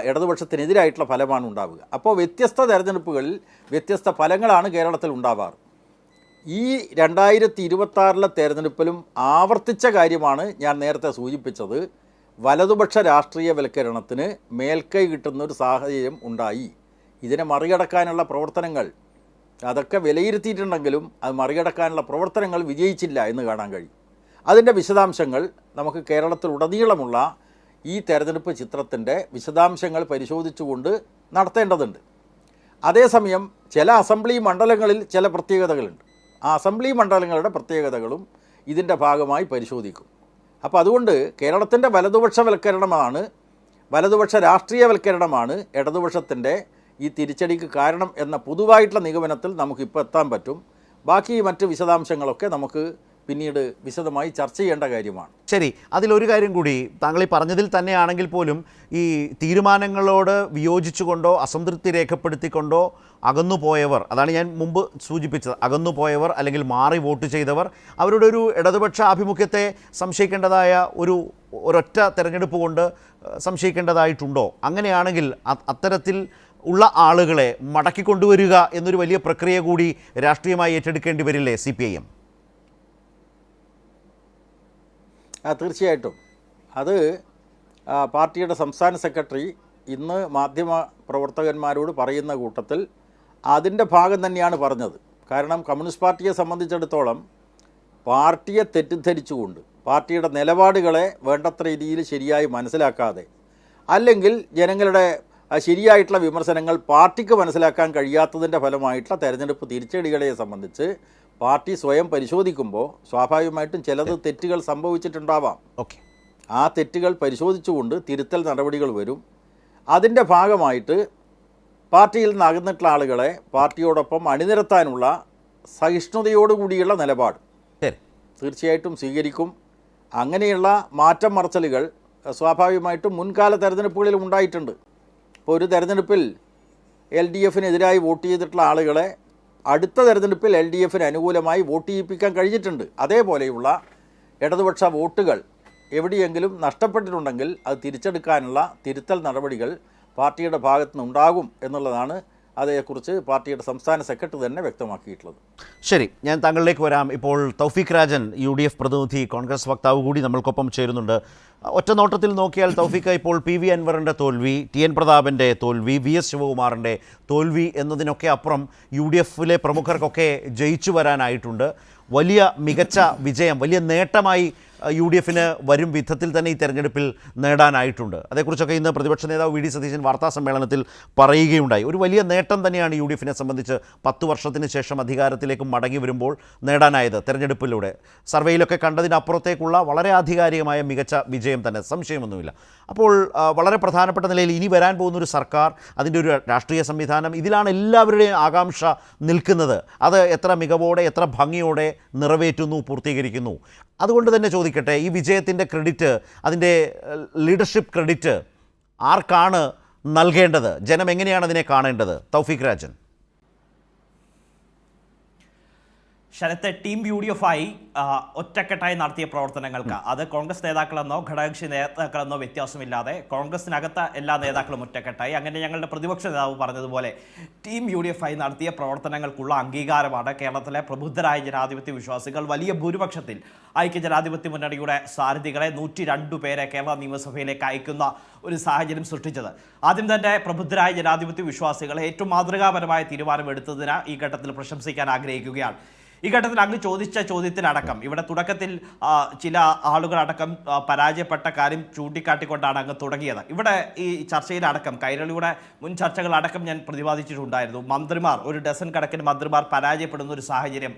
ഇടതുപക്ഷത്തിനെതിരായിട്ടുള്ള ഫലമാണ് ഉണ്ടാവുക. അപ്പോൾ വ്യത്യസ്ത തെരഞ്ഞെടുപ്പുകളിൽ വ്യത്യസ്ത ഫലങ്ങളാണ് കേരളത്തിൽ ഉണ്ടാവാറ്. ഈ 2026 തെരഞ്ഞെടുപ്പിലും ആവർത്തിച്ച കാര്യമാണ് ഞാൻ നേരത്തെ സൂചിപ്പിച്ചത്. വലതുപക്ഷ രാഷ്ട്രീയവൽക്കരണത്തിന് മേൽക്കൈ കിട്ടുന്നൊരു സാഹചര്യം ഉണ്ടായി. ഇതിനെ മറികടക്കാനുള്ള പ്രവർത്തനങ്ങൾ അതൊക്കെ വിലയിരുത്തിയിട്ടുണ്ടെങ്കിലും അത് മറികടക്കാനുള്ള പ്രവർത്തനങ്ങൾ വിജയിച്ചില്ല എന്ന് കാണാൻ കഴിയും. അതിൻ്റെ വിശദാംശങ്ങൾ നമുക്ക് കേരളത്തിലുടനീളമുള്ള ഈ തെരഞ്ഞെടുപ്പ് ചിത്രത്തിൻ്റെ വിശദാംശങ്ങൾ പരിശോധിച്ചുകൊണ്ട് നടത്തേണ്ടതുണ്ട്. അതേസമയം ചില അസംബ്ലി മണ്ഡലങ്ങളിൽ ചില പ്രത്യേകതകളുണ്ട്. ആ അസംബ്ലി മണ്ഡലങ്ങളുടെ പ്രത്യേകതകളും ഇതിൻ്റെ ഭാഗമായി പരിശോധിക്കും. അപ്പോൾ അതുകൊണ്ട് കേരളത്തിൻ്റെ വലതുപക്ഷ രാഷ്ട്രീയവൽക്കരണമാണ് ഇടതുപക്ഷത്തിൻ്റെ ഈ തിരിച്ചടിക്ക് കാരണം എന്ന പൊതുവായിട്ടുള്ള നിഗമനത്തിൽ നമുക്കിപ്പോൾ എത്താൻ പറ്റും. ബാക്കി മറ്റ് വിശദാംശങ്ങളൊക്കെ നമുക്ക് പിന്നീട് വിശദമായി ചർച്ച ചെയ്യേണ്ട കാര്യമാണ്. ശരി, അതിലൊരു കാര്യം കൂടി, താങ്കൾ ഈ പറഞ്ഞതിൽ തന്നെയാണെങ്കിൽ പോലും ഈ തീരുമാനങ്ങളോട് വിയോജിച്ചുകൊണ്ടോ അസംതൃപ്തി രേഖപ്പെടുത്തിക്കൊണ്ടോ അകന്നുപോയവർ, അതാണ് ഞാൻ മുമ്പ് സൂചിപ്പിച്ചത്, അകന്നുപോയവർ അല്ലെങ്കിൽ മാറി വോട്ട് ചെയ്തവർ, അവരുടെ ഒരു ഇടതുപക്ഷ ആഭിമുഖ്യത്തെ സംശയിക്കേണ്ടതായ ഒരൊറ്റ തെരഞ്ഞെടുപ്പ് കൊണ്ട് സംശയിക്കേണ്ടതായിട്ടുണ്ടോ? അങ്ങനെയാണെങ്കിൽ അത്തരത്തിൽ ഉള്ള ആളുകളെ മടക്കിക്കൊണ്ടുവരിക എന്നൊരു വലിയ പ്രക്രിയ കൂടി രാഷ്ട്രീയമായി ഏറ്റെടുക്കേണ്ടി വരില്ലേ CPIM? തീർച്ചയായിട്ടും. അത് പാർട്ടിയുടെ സംസ്ഥാന സെക്രട്ടറി ഇന്ന് മാധ്യമ പ്രവർത്തകന്മാരോട് പറയുന്ന കൂട്ടത്തിൽ അതിൻ്റെ ഭാഗം തന്നെയാണ് പറഞ്ഞത്. കാരണം കമ്മ്യൂണിസ്റ്റ് പാർട്ടിയെ സംബന്ധിച്ചിടത്തോളം പാർട്ടിയെ തെറ്റിദ്ധരിച്ചുകൊണ്ട്, പാർട്ടിയുടെ നിലപാടുകളെ വേണ്ടത്ര രീതിയിൽ ശരിയായി മനസ്സിലാക്കാതെ, അല്ലെങ്കിൽ ജനങ്ങളുടെ ശരിയായിട്ടുള്ള വിമർശനങ്ങൾ പാർട്ടിക്ക് മനസ്സിലാക്കാൻ കഴിയാത്തതിൻ്റെ ഫലമായിട്ടുള്ള തെരഞ്ഞെടുപ്പ് തിരിച്ചടികളെ സംബന്ധിച്ച് പാർട്ടി സ്വയം പരിശോധിക്കുമ്പോൾ സ്വാഭാവികമായിട്ടും ചിലത് തെറ്റുകൾ സംഭവിച്ചിട്ടുണ്ടാവാം. ആ തെറ്റുകൾ പരിശോധിച്ചുകൊണ്ട് തിരുത്തൽ നടപടികൾ വരും. അതിൻ്റെ ഭാഗമായിട്ട് പാർട്ടിയിൽ നിന്ന് അകന്നിട്ടുള്ള ആളുകളെ പാർട്ടിയോടൊപ്പം അണിനിരത്താനുള്ള സഹിഷ്ണുതയോടുകൂടിയുള്ള നിലപാട് തീർച്ചയായിട്ടും സ്വീകരിക്കും. അങ്ങനെയുള്ള മാറ്റം മറച്ചലുകൾ സ്വാഭാവികമായിട്ടും മുൻകാല തെരഞ്ഞെടുപ്പുകളിലും ഉണ്ടായിട്ടുണ്ട്. ഇപ്പോൾ ഒരു തെരഞ്ഞെടുപ്പിൽ LDF-നെതിരായി വോട്ട് ചെയ്തിട്ടുള്ള ആളുകളെ അടുത്ത തെരഞ്ഞെടുപ്പിൽ LDF-ന് അനുകൂലമായി വോട്ട് ചെയ്യിപ്പിക്കാൻ കഴിഞ്ഞിട്ടുണ്ട്. അതേപോലെയുള്ള ഇടതുപക്ഷ വോട്ടുകൾ എവിടെയെങ്കിലും നഷ്ടപ്പെട്ടിട്ടുണ്ടെങ്കിൽ അത് തിരിച്ചെടുക്കാനുള്ള തിരുത്തൽ നടപടികൾ പാർട്ടിയുടെ ഭാഗത്തു നിന്നുണ്ടാകും എന്നുള്ളതാണ് അതേക്കുറിച്ച് പാർട്ടിയുടെ സംസ്ഥാന സെക്രട്ടറി തന്നെ വ്യക്തമാക്കിയിട്ടുള്ളത്. ശരി, ഞാൻ താങ്കളിലേക്ക് വരാം. ഇപ്പോൾ തൗഫീഖ് രാജൻ, UDF പ്രതിനിധി, കോൺഗ്രസ് വക്താവ് കൂടി നമ്മൾക്കൊപ്പം ചേരുന്നുണ്ട്. ഒറ്റ നോട്ടത്തിൽ നോക്കിയാൽ തൗഫീഖ്, ഇപ്പോൾ PV അൻവറിൻ്റെ തോൽവി, TN പ്രതാപൻ്റെ തോൽവി, VS ശിവകുമാറിൻ്റെ തോൽവി എന്നതിനൊക്കെ അപ്പുറം UDF-ലെ പ്രമുഖർക്കൊക്കെ ജയിച്ചു വരാനായിട്ടുണ്ട്. വലിയ മികച്ച വിജയം, വലിയ നേട്ടമായി UDF-ന് വരും വിധത്തിൽ തന്നെ ഈ തെരഞ്ഞെടുപ്പിൽ നേടാനായിട്ടുണ്ട്. അതേക്കുറിച്ചൊക്കെ ഇന്ന് പ്രതിപക്ഷ നേതാവ് VD സതീശൻ വാർത്താ സമ്മേളനത്തിൽ പറയുകയുണ്ടായി. ഒരു വലിയ നേട്ടം തന്നെയാണ് UDF-നെ സംബന്ധിച്ച് 10 വർഷത്തിന് ശേഷം അധികാരത്തിലേക്ക് മടങ്ങി വരുമ്പോൾ നേടാനായത് തെരഞ്ഞെടുപ്പിലൂടെ. സർവേയിലൊക്കെ കണ്ടതിനപ്പുറത്തേക്കുള്ള വളരെ ആധികാരികമായ മികച്ച വിജയം തന്നെ, സംശയമൊന്നുമില്ല. അപ്പോൾ വളരെ പ്രധാനപ്പെട്ട നിലയിൽ ഇനി വരാൻ പോകുന്നൊരു സർക്കാർ, അതിൻ്റെ ഒരു രാഷ്ട്രീയ സംവിധാനം, ഇതിലാണ് എല്ലാവരുടെയും ആകാംക്ഷ നിൽക്കുന്നത്. അത് എത്ര മികവോടെ, എത്ര ഭംഗിയോടെ നിറവേറ്റുന്നു, പൂർത്തീകരിക്കുന്നു. അതുകൊണ്ട് തന്നെ ചോദിക്കട്ടെ, ഈ വിജയത്തിൻ്റെ ക്രെഡിറ്റ്, അതിൻ്റെ ലീഡർഷിപ്പ് ക്രെഡിറ്റ് ആർക്കാണ് നൽകേണ്ടത്? ജനം എങ്ങനെയാണ് അതിനെ കാണേണ്ടത്? തൗഫീഖ് രാജൻ. ശരത്തെ ടീം UDF ആയി ഒറ്റക്കെട്ടായി നടത്തിയ പ്രവർത്തനങ്ങൾക്ക് അത് കോൺഗ്രസ് നേതാക്കളെന്നോ ഘടകകക്ഷി നേതാക്കളെന്നോ വ്യത്യാസമില്ലാതെ കോൺഗ്രസിനകത്ത് എല്ലാ നേതാക്കളും ഒറ്റക്കെട്ടായി. അങ്ങനെ ഞങ്ങളുടെ പ്രതിപക്ഷ നേതാവ് പറഞ്ഞതുപോലെ ടീം UDF ആയി നടത്തിയ പ്രവർത്തനങ്ങൾക്കുള്ള അംഗീകാരമാണ് കേരളത്തിലെ പ്രബുദ്ധരായ ജനാധിപത്യ വിശ്വാസികൾ വലിയ ഭൂരിപക്ഷത്തിൽ ഐക്യ ജനാധിപത്യ മുന്നണിയുടെ സാരഥികളെ 102 പേരെ കേരള നിയമസഭയിലേക്ക് അയക്കുന്ന ഒരു സാഹചര്യം സൃഷ്ടിച്ചത്. ആദ്യം തന്നെ പ്രബുദ്ധരായ ജനാധിപത്യ വിശ്വാസികളെ ഏറ്റവും മാതൃകാപരമായ തീരുമാനമെടുത്തതിന് ഈ ഘട്ടത്തിൽ പ്രശംസിക്കാൻ ആഗ്രഹിക്കുകയാണ്. ഈ ഘട്ടത്തിൽ അങ്ങ് ചോദിച്ച ചോദ്യത്തിലടക്കം ഇവിടെ തുടക്കത്തിൽ ചില ആളുകളടക്കം പരാജയപ്പെട്ട കാര്യം ചൂണ്ടിക്കാട്ടിക്കൊണ്ടാണ് അങ്ങ് തുടങ്ങിയത്. ഇവിടെ ഈ ചർച്ചയിലടക്കം കൈരളിയുടെ മുൻ ചർച്ചകളടക്കം ഞാൻ പ്രതിപാദിച്ചിട്ടുണ്ടായിരുന്നു. മന്ത്രിമാർ, ഒരു ഡസൻ കണക്കിന് മന്ത്രിമാർ പരാജയപ്പെടുന്ന ഒരു സാഹചര്യം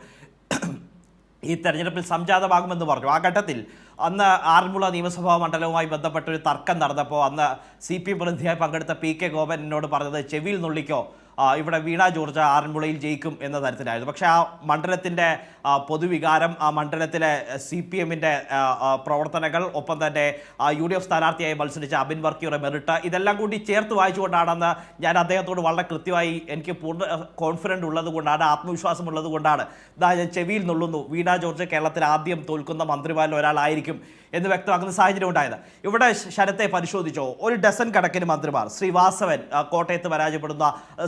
ഈ തെരഞ്ഞെടുപ്പിൽ സംജാതമാകുമെന്ന് പറഞ്ഞു. ആ ഘട്ടത്തിൽ അന്ന് ആറന്മുള നിയമസഭാ മണ്ഡലവുമായി ബന്ധപ്പെട്ട ഒരു തർക്കം നടന്നപ്പോൾ അന്ന് CPM പ്രതിനിധിയായി പങ്കെടുത്ത PK ഗോപൻ എന്നോട് പറഞ്ഞത് ചെവിയിൽ നുള്ളിക്കോ, ഇവിടെ വീണ ജോർജ് ആറന്മുളയിൽ ജയിക്കും എന്ന തരത്തിലായിരുന്നു. പക്ഷേ ആ മണ്ഡലത്തിൻ്റെ പൊതുവികാരം, ആ മണ്ഡലത്തിലെ CPMൻ്റെ പ്രവർത്തനങ്ങൾ, ഒപ്പം തന്നെ UDF സ്ഥാനാർത്ഥിയായി മത്സരിച്ച അബിൻ വർക്കിയുടെ മെറിറ്റ്, ഇതെല്ലാം കൂടി ചേർത്ത് വായിച്ചുകൊണ്ടാണെന്ന് ഞാൻ അദ്ദേഹത്തോട് വളരെ കൃത്യമായി, എനിക്ക് പൂർണ്ണ കോൺഫിഡൻറ്റ് ഉള്ളത് കൊണ്ടാണ്, ആത്മവിശ്വാസം ഉള്ളത് കൊണ്ടാണ് ഞാൻ ചെവിയിൽ നുള്ളുന്നു, വീണ ജോർജ് കേരളത്തിൽ ആദ്യം തോൽക്കുന്ന മന്ത്രിമാരിൽ ഒരാളായിരിക്കും എന്ന് വ്യക്തമാക്കുന്ന സാഹചര്യം ഉണ്ടായത്. ഇവിടെ ശരത്തെ പരിശോധിച്ചോ, ഒരു ഡസൻ കണക്കിന് മന്ത്രിമാർ, ശ്രീ വാസവൻ കോട്ടയത്ത് പരാജയപ്പെടുന്ന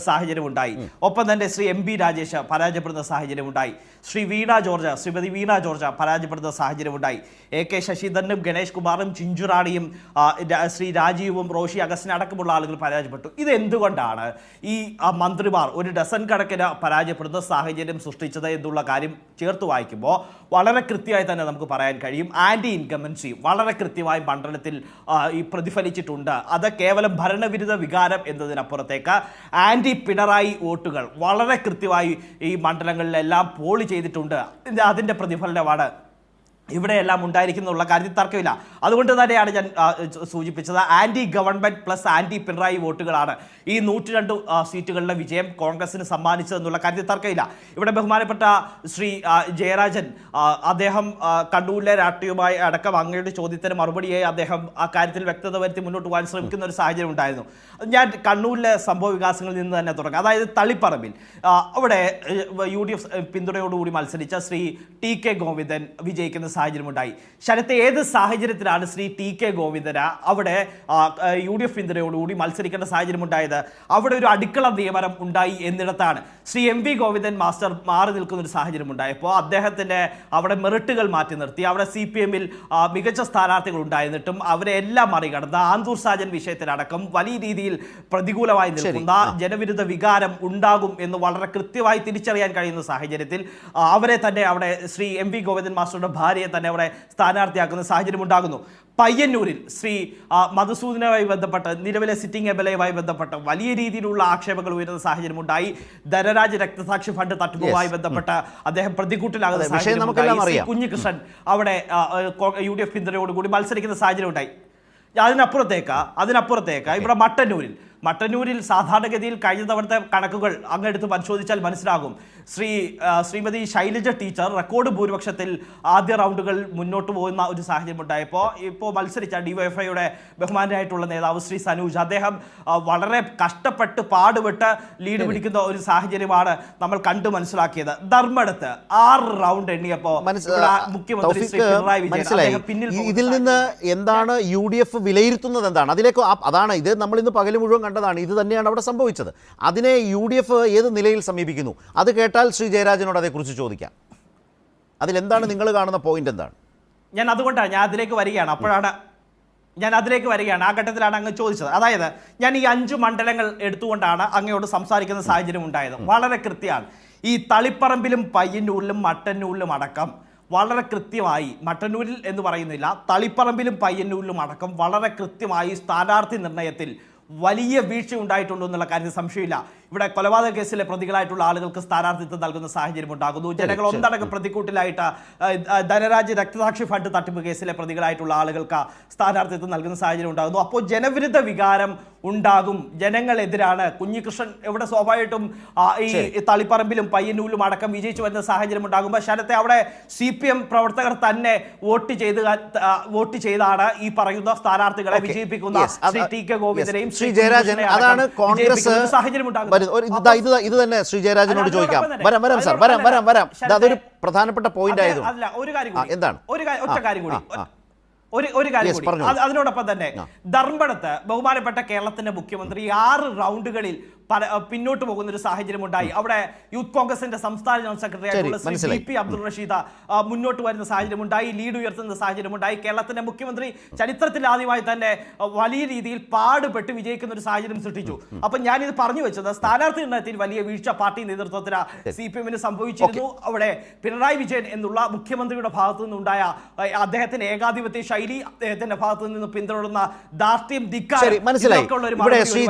സാഹചര്യം ഉണ്ടായി. ഒപ്പം തന്നെ ശ്രീ MB രാജേഷ് പരാജയപ്പെടുന്ന സാഹചര്യം ഉണ്ടായി. ശ്രീമതി വീണ ജോർജ് പരാജയപ്പെടുന്ന സാഹചര്യം ഉണ്ടായി. AK ശശീന്ദ്രനും ഗണേഷ് കുമാറും ചിഞ്ചുറാണിയും ശ്രീ രാജീവും റോഷി അഗസ്റ്റിൻ അടക്കമുള്ള ആളുകൾ പരാജയപ്പെട്ടു. ഇതെന്തുകൊണ്ടാണ് ഈ മന്ത്രിമാർ ഒരു ഡസൻ കണക്കിന് പരാജയപ്പെടുന്ന സാഹചര്യം സൃഷ്ടിച്ചത് എന്നുള്ള കാര്യം ചേർത്ത് വായിക്കുമ്പോൾ വളരെ കൃത്യമായി തന്നെ നമുക്ക് പറയാൻ കഴിയും. ആൻറ്റി ഇൻകംബൻസി വളരെ കൃത്യമായി മണ്ഡലത്തിൽ ഈ പ്രതിഫലിച്ചിട്ടുണ്ട്. അത് കേവലം ഭരണവിരുദ്ധ വികാരം എന്നതിനപ്പുറത്തേക്ക് ആൻറ്റി പിണറായി വോട്ടുകൾ വളരെ കൃത്യമായി ഈ മണ്ഡലങ്ങളിലെല്ലാം പോൾ ചെയ്തിട്ടുണ്ട്. അതിൻ്റെ പ്രതിഫലനമാണ് ഇവിടെയെല്ലാം ഉണ്ടായിരിക്കുന്നുള്ള കാര്യത്തിൽ തർക്കമില്ല. അതുകൊണ്ട് തന്നെയാണ് ഞാൻ സൂചിപ്പിച്ചത്, anti government plus anti Pinarayi വോട്ടുകളാണ് ഈ 102 സീറ്റുകളിലെ വിജയം കോൺഗ്രസിന് സമ്മാനിച്ചതെന്നുള്ള കാര്യത്തിൽ തർക്കമില്ല. ഇവിടെ ബഹുമാനപ്പെട്ട ശ്രീ ജയരാജൻ, അദ്ദേഹം കണ്ണൂരിലെ രാഷ്ട്രീയവുമായി അടക്കം അങ്ങയുടെ ചോദ്യത്തിന് മറുപടിയായി അദ്ദേഹം ആ കാര്യത്തിൽ വ്യക്തത വരുത്തി മുന്നോട്ട് പോകാൻ ശ്രമിക്കുന്ന ഒരു സാഹചര്യം ഉണ്ടായിരുന്നു. ഞാൻ കണ്ണൂരിലെ സംഭവ വികാസങ്ങളിൽ നിന്ന് തന്നെ തുടങ്ങാം. അതായത് തളിപ്പറമ്പിൽ അവിടെ UDF പിന്തുണയോടുകൂടി മത്സരിച്ച ശ്രീ TK ഗോവിന്ദൻ വിജയിക്കുന്ന സാഹചര്യമുണ്ടായി. ശരത്തെ ഏത് സാഹചര്യത്തിലാണ് ശ്രീ TK ഗോവിന്ദന് അവിടെ UDF പിന്തുണയോടുകൂടി മത്സരിക്കേണ്ട സാഹചര്യം ഉണ്ടായത്? അവിടെ ഒരു അടുക്കള നിയമനം ഉണ്ടായി എന്നിടത്താണ്. ശ്രീ MV ഗോവിന്ദൻ മാസ്റ്റർ മാറി നിൽക്കുന്ന ഒരു സാഹചര്യം ഉണ്ടായപ്പോൾ അദ്ദേഹത്തിൻ്റെ അവിടെ മെറിറ്റുകൾ മാറ്റി നിർത്തി. അവിടെ CPMൽ മികച്ച സ്ഥാനാർത്ഥികൾ ഉണ്ടായിരുന്നിട്ടും അവരെ എല്ലാം മറികടന്ന് ആന്തൂർ സാജൻ വിഷയത്തിലടക്കം വലിയ രീതിയിൽ പ്രതികൂലമായി നിൽക്കുന്ന ജനവിരുദ്ധ വികാരം ഉണ്ടാകും എന്ന് വളരെ കൃത്യമായി തിരിച്ചറിയാൻ കഴിയുന്ന സാഹചര്യത്തിൽ അവരെ തന്നെ അവിടെ ശ്രീ MV ഗോവിന്ദൻ മാസ്റ്ററുടെ ഭാര്യയെ തന്നെ അവിടെ സ്ഥാനാർത്ഥിയാക്കുന്ന സാഹചര്യം ഉണ്ടാകുന്നു. പയ്യന്നൂരിൽ ശ്രീ മധുസൂദനുമായി ബന്ധപ്പെട്ട്, നിലവിലെ സിറ്റിംഗ് MLA-യുമായി ബന്ധപ്പെട്ട് വലിയ രീതിയിലുള്ള ആക്ഷേപങ്ങൾ ഉയരുന്ന സാഹചര്യം ഉണ്ടായി. ധനരാജ് രക്തസാക്ഷി ഫണ്ട് തട്ടിപ്പുമായി ബന്ധപ്പെട്ട് അദ്ദേഹം പ്രതികൂട്ടിലാകുന്ന സാഹചര്യം ഉണ്ടായി. കുഞ്ഞികൃഷ്ണൻ അവിടെ UDF പിന്തുണയോടുകൂടി മത്സരിക്കുന്ന സാഹചര്യം ഉണ്ടായി. അതിനപ്പുറത്തേക്ക് ഇവിടെ മട്ടന്നൂരിൽ സാധാരണഗതിയിൽ കഴിഞ്ഞ തവണത്തെ കണക്കുകൾ അങ്ങെടുത്ത് പരിശോധിച്ചാൽ മനസ്സിലാകും. ശ്രീമതി ശൈലജ ടീച്ചർ റെക്കോർഡ് ഭൂരിപക്ഷത്തിൽ ആദ്യ റൗണ്ടുകൾ മുന്നോട്ട് പോകുന്ന ഒരു സാഹചര്യം ഉണ്ടായപ്പോൾ ഇപ്പോൾ മത്സരിച്ച DYFIയുടെ ബഹുമാനായിട്ടുള്ള നേതാവ് ശ്രീ സനൂജ്, അദ്ദേഹം വളരെ കഷ്ടപ്പെട്ട് പാടുപെട്ട് ലീഡ് പിടിക്കുന്ന ഒരു സാഹചര്യമാണ് നമ്മൾ കണ്ടു മനസ്സിലാക്കിയത്. ധർമ്മടത്ത് 6 റൗണ്ട് എണ്ണിയപ്പോൾ മുഖ്യമന്ത്രി ശ്രീ പിണറായി വിജയൻ പിന്നിൽ. ഇതിൽ നിന്ന് എന്താണ് UDF വിലയിരുത്തുന്നത്? എന്താണ് അതിലേക്ക്? അതാണ് ഇത് നമ്മൾ ഇന്ന് പകൽ മുഴുവൻ കണ്ടതാണ്. ഇത് തന്നെയാണ് അവിടെ സംഭവിച്ചത്. അതിനെ UDF ഏത് നിലയിൽ സമീപിക്കുന്നു? അത് കേട്ടാൽ ശ്രീ ജയരാജനോട് അതേക്കുറിച്ച് ചോദിക്കാം. അതിലെന്താണ് നിങ്ങൾ കാണുന്ന പോയിന്റ്? എന്താണ്? ഞാൻ അതിലേക്ക് വരികയാണ്. ആ ഘട്ടത്തിലാണ് അങ്ങ് ചോദിച്ചത്. അതായത് ഞാൻ ഈ 5 മണ്ഡലങ്ങൾ എടുത്തുകൊണ്ടാണ് അങ്ങയോട് സംസാരിക്കുന്ന സാഹചര്യം ഉണ്ടായത്. വളരെ കൃത്യമാണ്. ഈ തളിപ്പറമ്പിലും പയ്യന്നൂരിലും മട്ടന്നൂരിലും അടക്കം വളരെ കൃത്യമായി, മട്ടന്നൂരിൽ എന്ന് പറയുന്നില്ല, തളിപ്പറമ്പിലും പയ്യന്നൂരിലും അടക്കം വളരെ കൃത്യമായി സ്ഥാനാർത്ഥി നിർണയത്തിൽ വലിയ വീഴ്ച ഉണ്ടായിട്ടുണ്ടോ എന്നുള്ള കാര്യത്തിൽ സംശയമില്ല. ഇവിടെ കൊലപാതക കേസിലെ പ്രതികളായിട്ടുള്ള ആളുകൾക്ക് സ്ഥാനാർത്ഥിത്വം നൽകുന്ന സാഹചര്യം ഉണ്ടാകുന്നു. ജനങ്ങൾ ഒന്നടങ്കം പ്രതിക്കൂട്ടിലായിട്ട് ധനരാജ് രക്തസാക്ഷി ഫണ്ട് തട്ടിപ്പ് കേസിലെ പ്രതികളായിട്ടുള്ള ആളുകൾക്ക് സ്ഥാനാർത്ഥിത്വം നൽകുന്ന സാഹചര്യം ഉണ്ടാകുന്നു. അപ്പോൾ ജനവിരുദ്ധ വികാരം ഉണ്ടാകും, ജനങ്ങളെതിരാണ്. കുഞ്ഞികൃഷ്ണൻ ഇവിടെ സ്വാഭാവികമായിട്ടും ഈ തളിപ്പറമ്പിലും പയ്യന്നൂരിലും അടക്കം വിജയിച്ചു വരുന്ന സാഹചര്യം ഉണ്ടാകുമ്പോൾ ശരത്തെ അവിടെ CPM പ്രവർത്തകർ തന്നെ വോട്ട് ചെയ്താണ് ഈ പറയുന്ന സ്ഥാനാർത്ഥികളെ വിജയിപ്പിക്കുന്ന ശ്രീ TK ഗോവിന്ദനെയും ശ്രീ ജയരാജൻ, അതാണ് കോൺഗ്രസ് സാഹചര്യം ഉണ്ടാകുന്നത്. ഇത് തന്നെ ശ്രീ ജയരാജനോട് അല്ല, ചോദിക്കാം. അതിനോടൊപ്പം വരാം തന്നെ. സാർ, വരാം. ശരത്തെ, അതൊരു പ്രധാനപ്പെട്ട പോയിന്റ് ആയതുകൊണ്ട്. അല്ല, ഒരു കാര്യം കൂടി. എന്താണ്? ഒറ്റ കാര്യം കൂടി. ഒരു കാര്യം Yes, കൂടി. പറഞ്ഞോളൂ. അതിനോടൊപ്പം തന്നെ ധർമ്മടത്ത് ബഹുമാനപ്പെട്ട കേരളത്തിന്റെ മുഖ്യമന്ത്രി 6 റൗണ്ടുകളിൽ പിന്നോട്ട് പോകുന്ന ഒരു സാഹചര്യം ഉണ്ടായി. അവിടെ യൂത്ത് കോൺഗ്രസിന്റെ സംസ്ഥാന ജനറൽ സെക്രട്ടറി ആയിട്ടുള്ള ശ്രീ പി അബ്ദുൾ റഷീദ് മുന്നോട്ട് വരുന്ന സാഹചര്യം ഉണ്ടായി, ലീഡ് ഉയർത്തുന്ന സാഹചര്യം ഉണ്ടായി. കേരളത്തിന്റെ മുഖ്യമന്ത്രി ചരിത്രത്തിൽ ആദ്യമായി തന്നെ വലിയ രീതിയിൽ പാടുപെട്ട് വിജയിക്കുന്ന ഒരു സാഹചര്യം സൃഷ്ടിച്ചു. അപ്പൊ ഞാനിത് പറഞ്ഞു വെച്ചത് സ്ഥാനാർത്ഥി നിർണയത്തിൽ വലിയ വീഴ്ച പാർട്ടി നേതൃത്വത്തിന് CPM-ന് സംഭവിച്ചിരുന്നു. അവിടെ പിണറായി വിജയൻ എന്നുള്ള മുഖ്യമന്ത്രിയുടെ ഭാഗത്തു നിന്നുണ്ടായ അദ്ദേഹത്തിന്റെ ഏകാധിപത്യ ശൈലി, അദ്ദേഹത്തിന്റെ ഭാഗത്തു നിന്ന് പിന്തുടരുന്ന ദാർഷ്ട്യം, മനസ്സിലായി. ഇവിടെ ശ്രീ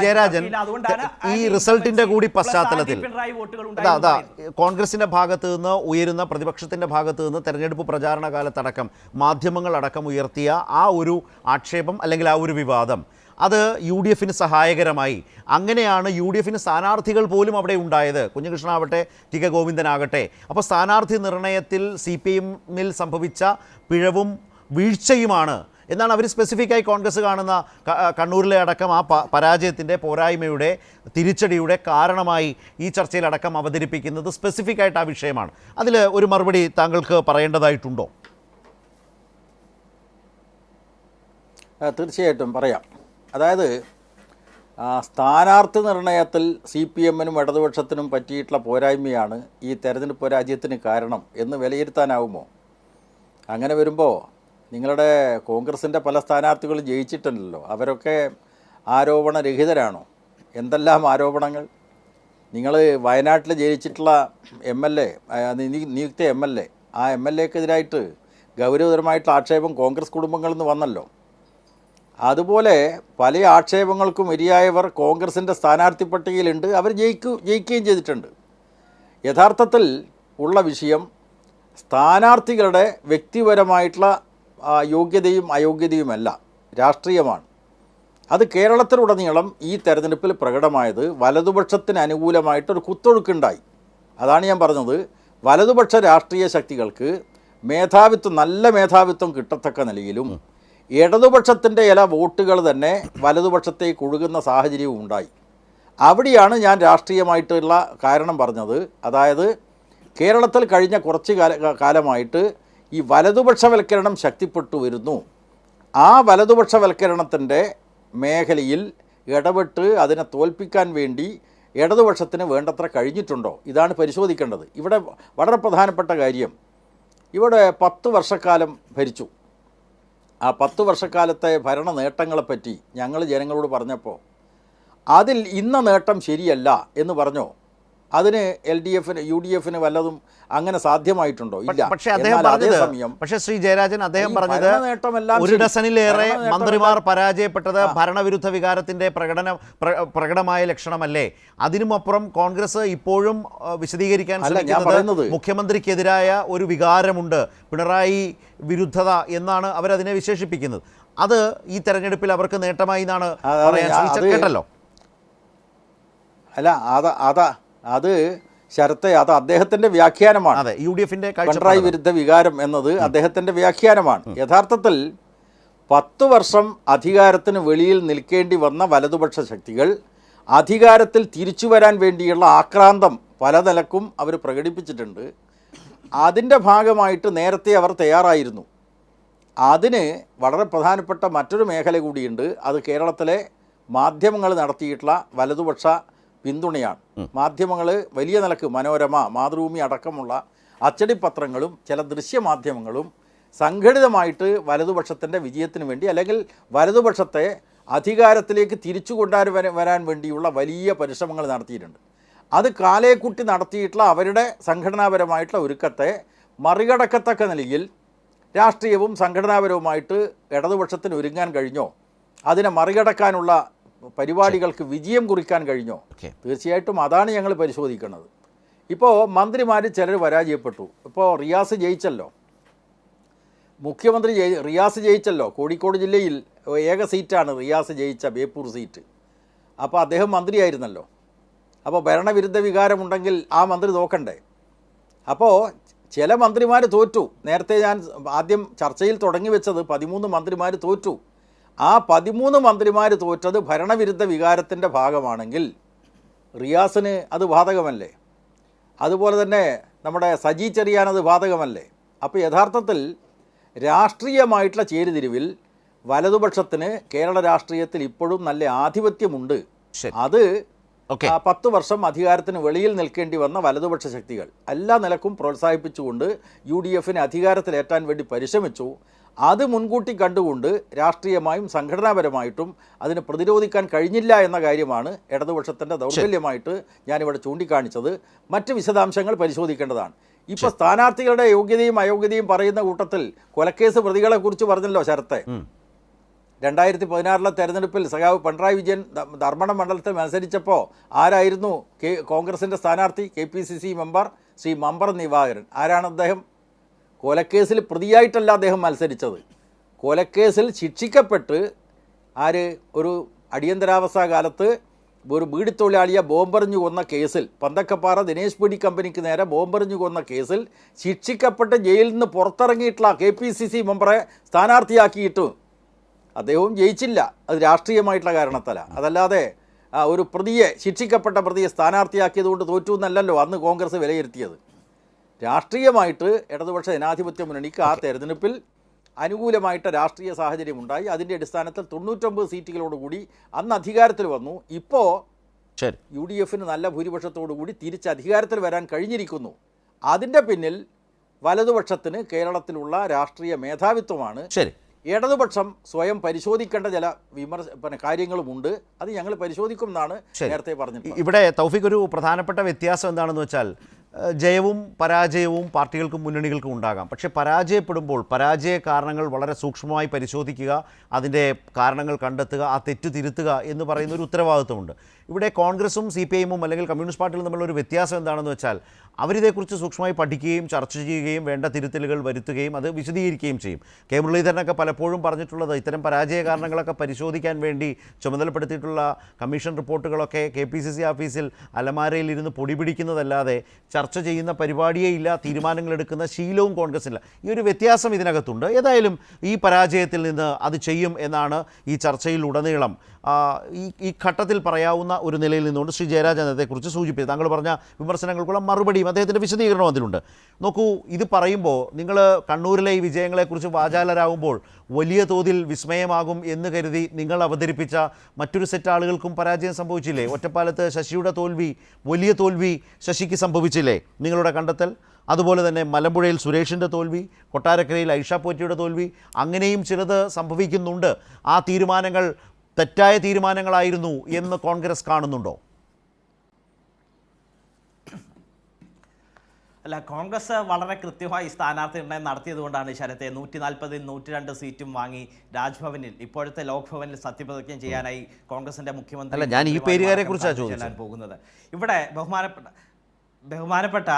ജയരാജൻ ഈ റിസൾട്ടിന്റെ കൂടി പശ്ചാത്തലത്തിൽ കോൺഗ്രസിന്റെ ഭാഗത്ത് നിന്ന് ഉയരുന്ന, പ്രതിപക്ഷത്തിന്റെ ഭാഗത്ത് നിന്ന് തെരഞ്ഞെടുപ്പ് പ്രചാരണ കാലത്തടക്കം മാധ്യമങ്ങളടക്കം ഉയർത്തിയ ആ ഒരു ആക്ഷേപം അല്ലെങ്കിൽ ആ ഒരു വിവാദം അത് UDF-ന് സഹായകരമായി. അങ്ങനെയാണ് UDF-ന് സ്ഥാനാർത്ഥികൾ പോലും അവിടെ ഉണ്ടായത്. കുഞ്ഞികൃഷ്ണനാവട്ടെ, ടി കെ ഗോവിന്ദനാകട്ടെ. അപ്പോൾ സ്ഥാനാർത്ഥി നിർണയത്തിൽ CPM-ൽ സംഭവിച്ച പിഴവും വീഴ്ചയുമാണ് എന്നാണ് അവർ സ്പെസിഫിക്കായി കോൺഗ്രസ് കാണുന്ന കണ്ണൂരിലെ അടക്കം ആ പരാജയത്തിൻ്റെ, പോരായ്മയുടെ, തിരിച്ചടിയുടെ കാരണമായി ഈ ചർച്ചയിലടക്കം അവതരിപ്പിക്കുന്നത് സ്പെസിഫിക്കായിട്ട് ആ വിഷയമാണ്. അതിൽ ഒരു മറുപടി താങ്കൾക്ക് പറയേണ്ടതായിട്ടുണ്ടോ? തീർച്ചയായിട്ടും പറയാം. അതായത് സ്ഥാനാർത്ഥി നിർണയത്തിൽ CPM-നും ഇടതുപക്ഷത്തിനും പറ്റിയിട്ടുള്ള പോരായ്മയാണ് ഈ തെരഞ്ഞെടുപ്പ് പരാജയത്തിന് കാരണം എന്ന് വിലയിരുത്താനാവുമോ? അങ്ങനെ വരുമ്പോൾ നിങ്ങളുടെ കോൺഗ്രസിൻ്റെ പല സ്ഥാനാർത്ഥികൾ ജയിച്ചിട്ടുണ്ടല്ലോ, അവരൊക്കെ ആരോപണരഹിതരാണോ? എന്തെല്ലാം ആരോപണങ്ങൾ! നിങ്ങൾ വയനാട്ടിൽ ജയിച്ചിട്ടുള്ള MLA, നിയുക്ത MLA, ആ MLA-ക്കെതിരായിട്ട് ഗൗരവതരമായിട്ടുള്ള ആക്ഷേപം കോൺഗ്രസ് കുടുംബങ്ങളിൽ നിന്ന് വന്നല്ലോ. അതുപോലെ പല ആക്ഷേപങ്ങൾക്കും ഇരയായവർ കോൺഗ്രസിൻ്റെ സ്ഥാനാർത്ഥി പട്ടികയിലുണ്ട്. അവർ ജയിക്കുകയും ചെയ്തിട്ടുണ്ട്. യഥാർത്ഥത്തിൽ ഉള്ള വിഷയം സ്ഥാനാർത്ഥികളുടെ വ്യക്തിപരമായിട്ടുള്ള യോഗ്യതയും അയോഗ്യതയുമല്ല, രാഷ്ട്രീയമാണ്. അത് കേരളത്തിലുടനീളം ഈ തെരഞ്ഞെടുപ്പിൽ പ്രകടമായത് വലതുപക്ഷത്തിന് അനുകൂലമായിട്ടൊരു കുത്തൊഴുക്കുണ്ടായി. അതാണ് ഞാൻ പറഞ്ഞത്. വലതുപക്ഷ രാഷ്ട്രീയ ശക്തികൾക്ക് നല്ല മേധാവിത്വം കിട്ടത്തക്ക നിലയിലും ഇടതുപക്ഷത്തിൻ്റെ ചില വോട്ടുകൾ തന്നെ വലതുപക്ഷത്തേക്ക് ഒഴുകുന്ന സാഹചര്യവും ഉണ്ടായി. അവിടെയാണ് ഞാൻ രാഷ്ട്രീയമായിട്ടുള്ള കാരണം പറഞ്ഞത്. അതായത് കേരളത്തിൽ കഴിഞ്ഞ കുറച്ച് കാലമായിട്ട് ഈ വലതുപക്ഷവൽക്കരണം ശക്തിപ്പെട്ടു വരുന്നു. ആ വലതുപക്ഷവൽക്കരണത്തിൻ്റെ മേഖലയിൽ ഇടപെട്ട് അതിനെ തോൽപ്പിക്കാൻ വേണ്ടി ഇടതുപക്ഷത്തിന് വേണ്ടത്ര കഴിഞ്ഞിട്ടുണ്ടോ? ഇതാണ് പരിശോധിക്കേണ്ടത്. ഇവിടെ വളരെ പ്രധാനപ്പെട്ട കാര്യം, ഇവിടെ 10 വർഷക്കാലം ഭരിച്ചു. ആ 10 വർഷക്കാലത്തെ ഭരണ നേട്ടങ്ങളെപ്പറ്റി ഞങ്ങൾ ജനങ്ങളോട് പറഞ്ഞപ്പോൾ അതിൽ ഇന്ന നേട്ടം ശരിയല്ല എന്ന് പറഞ്ഞോ? അതിന് UDF-ന് വല്ലതും അങ്ങനെ സാധ്യമായിട്ടുണ്ടോ? ഇല്ല. പക്ഷേ ശ്രീ ജയരാജൻ പറഞ്ഞത് ഒരു ഡസനിലേറെ മന്ത്രിമാർ പരാജയപ്പെട്ടത് ഭരണവിരുദ്ധ വികാരത്തിന്റെ പ്രകടമായ ലക്ഷണമല്ലേ? അതിനുമപ്പുറം കോൺഗ്രസ് ഇപ്പോഴും വിശദീകരിക്കാൻ ശ്രമിക്കുന്നത് മുഖ്യമന്ത്രിക്കെതിരായ ഒരു വികാരമുണ്ട്, പിണറായി വിരുദ്ധത എന്നാണ് അവരതിനെ വിശേഷിപ്പിക്കുന്നത്. അത് ഈ തെരഞ്ഞെടുപ്പിൽ അവർക്ക് നേട്ടമായി എന്നാണ് പറയാൻ ശ്രമിച്ചത്, കേട്ടല്ലോ. അല്ല, അത് ശരത്തെ, അത് അദ്ദേഹത്തിൻ്റെ വ്യാഖ്യാനമാണ്. UDF-ന്റെ പിണറായി വിരുദ്ധ വികാരം എന്നത് അദ്ദേഹത്തിൻ്റെ വ്യാഖ്യാനമാണ്. യഥാർത്ഥത്തിൽ 10 വർഷം അധികാരത്തിന് വെളിയിൽ നിൽക്കേണ്ടി വന്ന വലതുപക്ഷ ശക്തികൾ അധികാരത്തിൽ തിരിച്ചു വരാൻ വേണ്ടിയുള്ള ആക്രാന്തം പല നിലക്കും അവർ പ്രകടിപ്പിച്ചിട്ടുണ്ട്. അതിൻ്റെ ഭാഗമായിട്ട് നേരത്തെ അവർ തയ്യാറായിരുന്നു. അതിന് വളരെ പ്രധാനപ്പെട്ട മറ്റൊരു മേഖല കൂടിയുണ്ട്. അത് കേരളത്തിലെ മാധ്യമങ്ങൾ നടത്തിയിട്ടുള്ള വലതുപക്ഷ പിന്തുണയാണ്. മാധ്യമങ്ങൾ വലിയ നിലക്ക് മനോരമ, മാതൃഭൂമി അടക്കമുള്ള അച്ചടിപത്രങ്ങളും ചില ദൃശ്യമാധ്യമങ്ങളും സംഘടിതമായിട്ട് വലതുപക്ഷത്തിൻ്റെ വിജയത്തിന് വേണ്ടി അല്ലെങ്കിൽ വലതുപക്ഷത്തെ അധികാരത്തിലേക്ക് തിരിച്ചു കൊണ്ടുവരാൻ വേണ്ടിയുള്ള വലിയ പരിശ്രമങ്ങൾ നടത്തിയിട്ടുണ്ട്. അത് കാലേക്കുട്ടി നടത്തിയിട്ടുള്ള അവരുടെ സംഘടനാപരമായിട്ടുള്ള ഒരുക്കത്തെ മറികടക്കത്തക്ക നിലയിൽ രാഷ്ട്രീയവും സംഘടനാപരവുമായിട്ട് ഇടതുപക്ഷത്തിന് ഒരുങ്ങാൻ കഴിഞ്ഞോ? അതിനെ മറികടക്കാനുള്ള പരിപാടികൾക്ക് വിജയം കുറിക്കാൻ കഴിഞ്ഞോ? തീർച്ചയായിട്ടും അതാണ് ഞങ്ങൾ പരിശോധിക്കുന്നത്. ഇപ്പോൾ മന്ത്രിമാർ ചിലർ പരാജയപ്പെട്ടു. ഇപ്പോൾ റിയാസ് ജയിച്ചല്ലോ, മുഖ്യമന്ത്രി റിയാസ് ജയിച്ചല്ലോ. കോഴിക്കോട് ജില്ലയിൽ ഏക സീറ്റാണ് റിയാസ് ജയിച്ച ബേപ്പൂർ സീറ്റ്. അപ്പോൾ അദ്ദേഹം മന്ത്രിയായിരുന്നല്ലോ. അപ്പോൾ ഭരണവിരുദ്ധ വികാരമുണ്ടെങ്കിൽ ആ മന്ത്രി നോക്കണ്ടേ? അപ്പോൾ ചില മന്ത്രിമാർ തോറ്റു. നേരത്തെ ഞാൻ ആദ്യം ചർച്ചയിൽ തുടങ്ങി വെച്ചത് 13 മന്ത്രിമാർ തോറ്റു. ആ 13 മന്ത്രിമാർ തോറ്റത് ഭരണവിരുദ്ധ വികാരത്തിൻ്റെ ഭാഗമാണെങ്കിൽ റിയാസിന് അത് ബാധകമല്ലേ? അതുപോലെ തന്നെ നമ്മുടെ സജി ചെറിയാൻ അത് ബാധകമല്ലേ? അപ്പോൾ യഥാർത്ഥത്തിൽ രാഷ്ട്രീയമായിട്ടുള്ള ചേരിതിരിവിൽ വലതുപക്ഷത്തിന് കേരള രാഷ്ട്രീയത്തിൽ ഇപ്പോഴും നല്ല ആധിപത്യമുണ്ട്. അത് 10 വർഷം അധികാരത്തിന് വെളിയിൽ നിൽക്കേണ്ടി വന്ന വലതുപക്ഷ ശക്തികൾ എല്ലാ നിലക്കും പ്രോത്സാഹിപ്പിച്ചുകൊണ്ട് UDFനെ അധികാരത്തിലേറ്റാൻ വേണ്ടി പരിശ്രമിച്ചു. അത് മുൻകൂട്ടി കണ്ടുകൊണ്ട് രാഷ്ട്രീയമായും സംഘടനാപരമായിട്ടും അതിനെ പ്രതിരോധിക്കാൻ കഴിഞ്ഞില്ല എന്ന കാര്യമാണ് ഇടതുപക്ഷത്തിൻ്റെ ദൗർബല്യമായിട്ട് ഞാനിവിടെ ചൂണ്ടിക്കാണിച്ചത്. മറ്റ് വിശദാംശങ്ങൾ പരിശോധിക്കേണ്ടതാണ്. ഇപ്പോൾ സ്ഥാനാർത്ഥികളുടെ യോഗ്യതയും അയോഗ്യതയും പറയുന്ന കൂട്ടത്തിൽ കൊലക്കേസ് പ്രതികളെക്കുറിച്ച് പറഞ്ഞല്ലോ ശരത്തെ. 2016 തെരഞ്ഞെടുപ്പിൽ സഖാവ് പിണറായി വിജയൻ ധർമ്മടം മണ്ഡലത്തിൽ മത്സരിച്ചപ്പോൾ ആരായിരുന്നു കോൺഗ്രസിൻ്റെ സ്ഥാനാർത്ഥി? KPCC member Shri മമ്പർ Divakaran. ആരാണ് അദ്ദേഹം? കൊലക്കേസിൽ പ്രതിയായിട്ടല്ല അദ്ദേഹം മത്സരിച്ചത്. കൊലക്കേസിൽ ശിക്ഷിക്കപ്പെട്ട് ഒരു അടിയന്തരാവസ്ഥ കാലത്ത് ഒരു ബീഡിത്തൊഴിലാളിയെ ബോംബെറിഞ്ഞു കൊന്ന കേസിൽ, പന്തക്കപ്പാറ ദിനേശ് പീഡി കമ്പനിക്ക് നേരെ ബോംബെറിഞ്ഞു കൊന്ന കേസിൽ ശിക്ഷിക്കപ്പെട്ട് ജയിലിൽ നിന്ന് പുറത്തിറങ്ങിയിട്ടുള്ള KPCC മെമ്പറെ സ്ഥാനാർത്ഥിയാക്കിയിട്ട് അദ്ദേഹവും ജയിച്ചില്ല. അത് രാഷ്ട്രീയമായിട്ടുള്ള കാരണത്തല്ല. അതല്ലാതെ ഒരു പ്രതിയെ, ശിക്ഷിക്കപ്പെട്ട പ്രതിയെ സ്ഥാനാർത്ഥിയാക്കിയതുകൊണ്ട് തോറ്റു എന്നല്ലല്ലോ അന്ന് കോൺഗ്രസ് വിലയിരുത്തിയത്. രാഷ്ട്രീയമായിട്ട് ഇടതുപക്ഷ ജനാധിപത്യ മുന്നണിക്ക് ആ തെരഞ്ഞെടുപ്പിൽ അനുകൂലമായിട്ട് രാഷ്ട്രീയ സാഹചര്യം ഉണ്ടായി. അതിൻ്റെ അടിസ്ഥാനത്തിൽ 99 സീറ്റുകളോടുകൂടി അന്ന് അധികാരത്തിൽ വന്നു. ഇപ്പോൾ UDFന് നല്ല ഭൂരിപക്ഷത്തോടുകൂടി തിരിച്ച് അധികാരത്തിൽ വരാൻ കഴിഞ്ഞിരിക്കുന്നു. അതിൻ്റെ പിന്നിൽ വലതുപക്ഷത്തിന് കേരളത്തിലുള്ള രാഷ്ട്രീയ മേധാവിത്വമാണ്. ഇടതുപക്ഷം സ്വയം പരിശോധിക്കേണ്ട ചില കാര്യങ്ങളുമുണ്ട്. അത് ഞങ്ങൾ പരിശോധിക്കും എന്നാണ് നേരത്തെ പറഞ്ഞത്. ഇവിടെ തൗഫീഖ്, ഒരു പ്രധാനപ്പെട്ട വ്യത്യാസം എന്താണെന്ന് വെച്ചാൽ ജയവും പരാജയവും പാർട്ടികൾക്കും മുന്നണികൾക്കും ഉണ്ടാകാം. പക്ഷേ പരാജയപ്പെടുമ്പോൾ പരാജയ കാരണങ്ങൾ വളരെ സൂക്ഷ്മമായി പരിശോധിക്കുക, അതിൻ്റെ കാരണങ്ങൾ കണ്ടെത്തുക, ആ തെറ്റ് തിരുത്തുക എന്ന് പറയുന്ന ഒരു ഉത്തരവാദിത്വമുണ്ട്. ഇവിടെ കോൺഗ്രസും CPIM അല്ലെങ്കിൽ കമ്മ്യൂണിസ്റ്റ് പാർട്ടികളും തമ്മിലുള്ള ഒരു വ്യത്യാസം എന്താണെന്ന് വെച്ചാൽ അവരിതേക്കുറിച്ച് സൂക്ഷ്മമായി പഠിക്കുകയും ചർച്ച ചെയ്യുകയും വേണ്ട തിരുത്തലുകൾ വരുത്തുകയും അത് വിശദീകരിക്കുകയും ചെയ്യും. കെ മുരളീധരനൊക്കെ പലപ്പോഴും പറഞ്ഞിട്ടുള്ളത് ഇത്തരം പരാജയ കാരണങ്ങളൊക്കെ പരിശോധിക്കാൻ വേണ്ടി ചുമതലപ്പെടുത്തിയിട്ടുള്ള കമ്മീഷൻ റിപ്പോർട്ടുകളൊക്കെ KPCC ഓഫീസിൽ അലമാരയിൽ ഇരുന്ന് പൊടി പിടിക്കുന്നതല്ലാതെ ചർച്ച ചെയ്യുന്ന പരിപാടിയേ ഇല്ല, തീരുമാനങ്ങളെടുക്കുന്ന ശീലവും കോൺഗ്രസില്ല. ഈ ഒരു വ്യത്യാസം ഇതിനകത്തുണ്ട്. ഏതായാലും ഈ പരാജയത്തിൽ നിന്ന് അത് ചെയ്യും എന്നാണ് ഈ ചർച്ചയിലുടനീളം ഈ ഘട്ടത്തിൽ പറയാവുന്ന ഒരു നിലയിൽ നിന്നുകൊണ്ട് ശ്രീ ജയരാജൻ അതേക്കുറിച്ച് സൂചിപ്പിച്ചത്. താങ്കൾ പറഞ്ഞ വിമർശനങ്ങൾക്കുള്ള മറുപടിയും അദ്ദേഹത്തിൻ്റെ വിശദീകരണവും അതിലുണ്ട്. നോക്കൂ, ഇത് പറയുമ്പോൾ നിങ്ങൾ കണ്ണൂരിലെ ഈ വിജയങ്ങളെക്കുറിച്ച് വാചാലരാകുമ്പോൾ വലിയ തോതിൽ വിസ്മയമാകും എന്ന് കരുതി നിങ്ങൾ അവതരിപ്പിച്ച മറ്റൊരു സെറ്റ് ആളുകൾക്കും പരാജയം സംഭവിച്ചില്ലേ? ഒറ്റപ്പാലത്ത് ശശിയുടെ തോൽവി, വലിയ തോൽവി ശശിക്ക് സംഭവിച്ചില്ലേ നിങ്ങളുടെ കണ്ടെത്തൽ? അതുപോലെ തന്നെ മലമ്പുഴയിൽ സുരേഷിൻ്റെ തോൽവി, കൊട്ടാരക്കരയിൽ ഐഷ പോറ്റിയുടെ തോൽവി, അങ്ങനെയും ചിലത് സംഭവിക്കുന്നുണ്ട്. ആ തീരുമാനങ്ങൾ തെറ്റായ തീരുമാനങ്ങളായിരുന്നു എന്ന് കോൺഗ്രസ് കാണുന്നുണ്ടോ? അല്ല, കോൺഗ്രസ് വളരെ കൃത്യമായി സ്ഥാനാർത്ഥി നിർണ്ണയം നടത്തിയതുകൊണ്ടാണ് ശരത്തെ 140-ൽ 102 സീറ്റും വാങ്ങി രാജ്ഭവനിൽ, ഇപ്പോഴത്തെ ലോക്ഭവനിൽ സത്യപ്രതിജ്ഞ ചെയ്യാനായി കോൺഗ്രസിന്റെ മുഖ്യമന്ത്രി പോകുന്നത്. ഇവിടെ ബഹുമാനപ്പെട്ട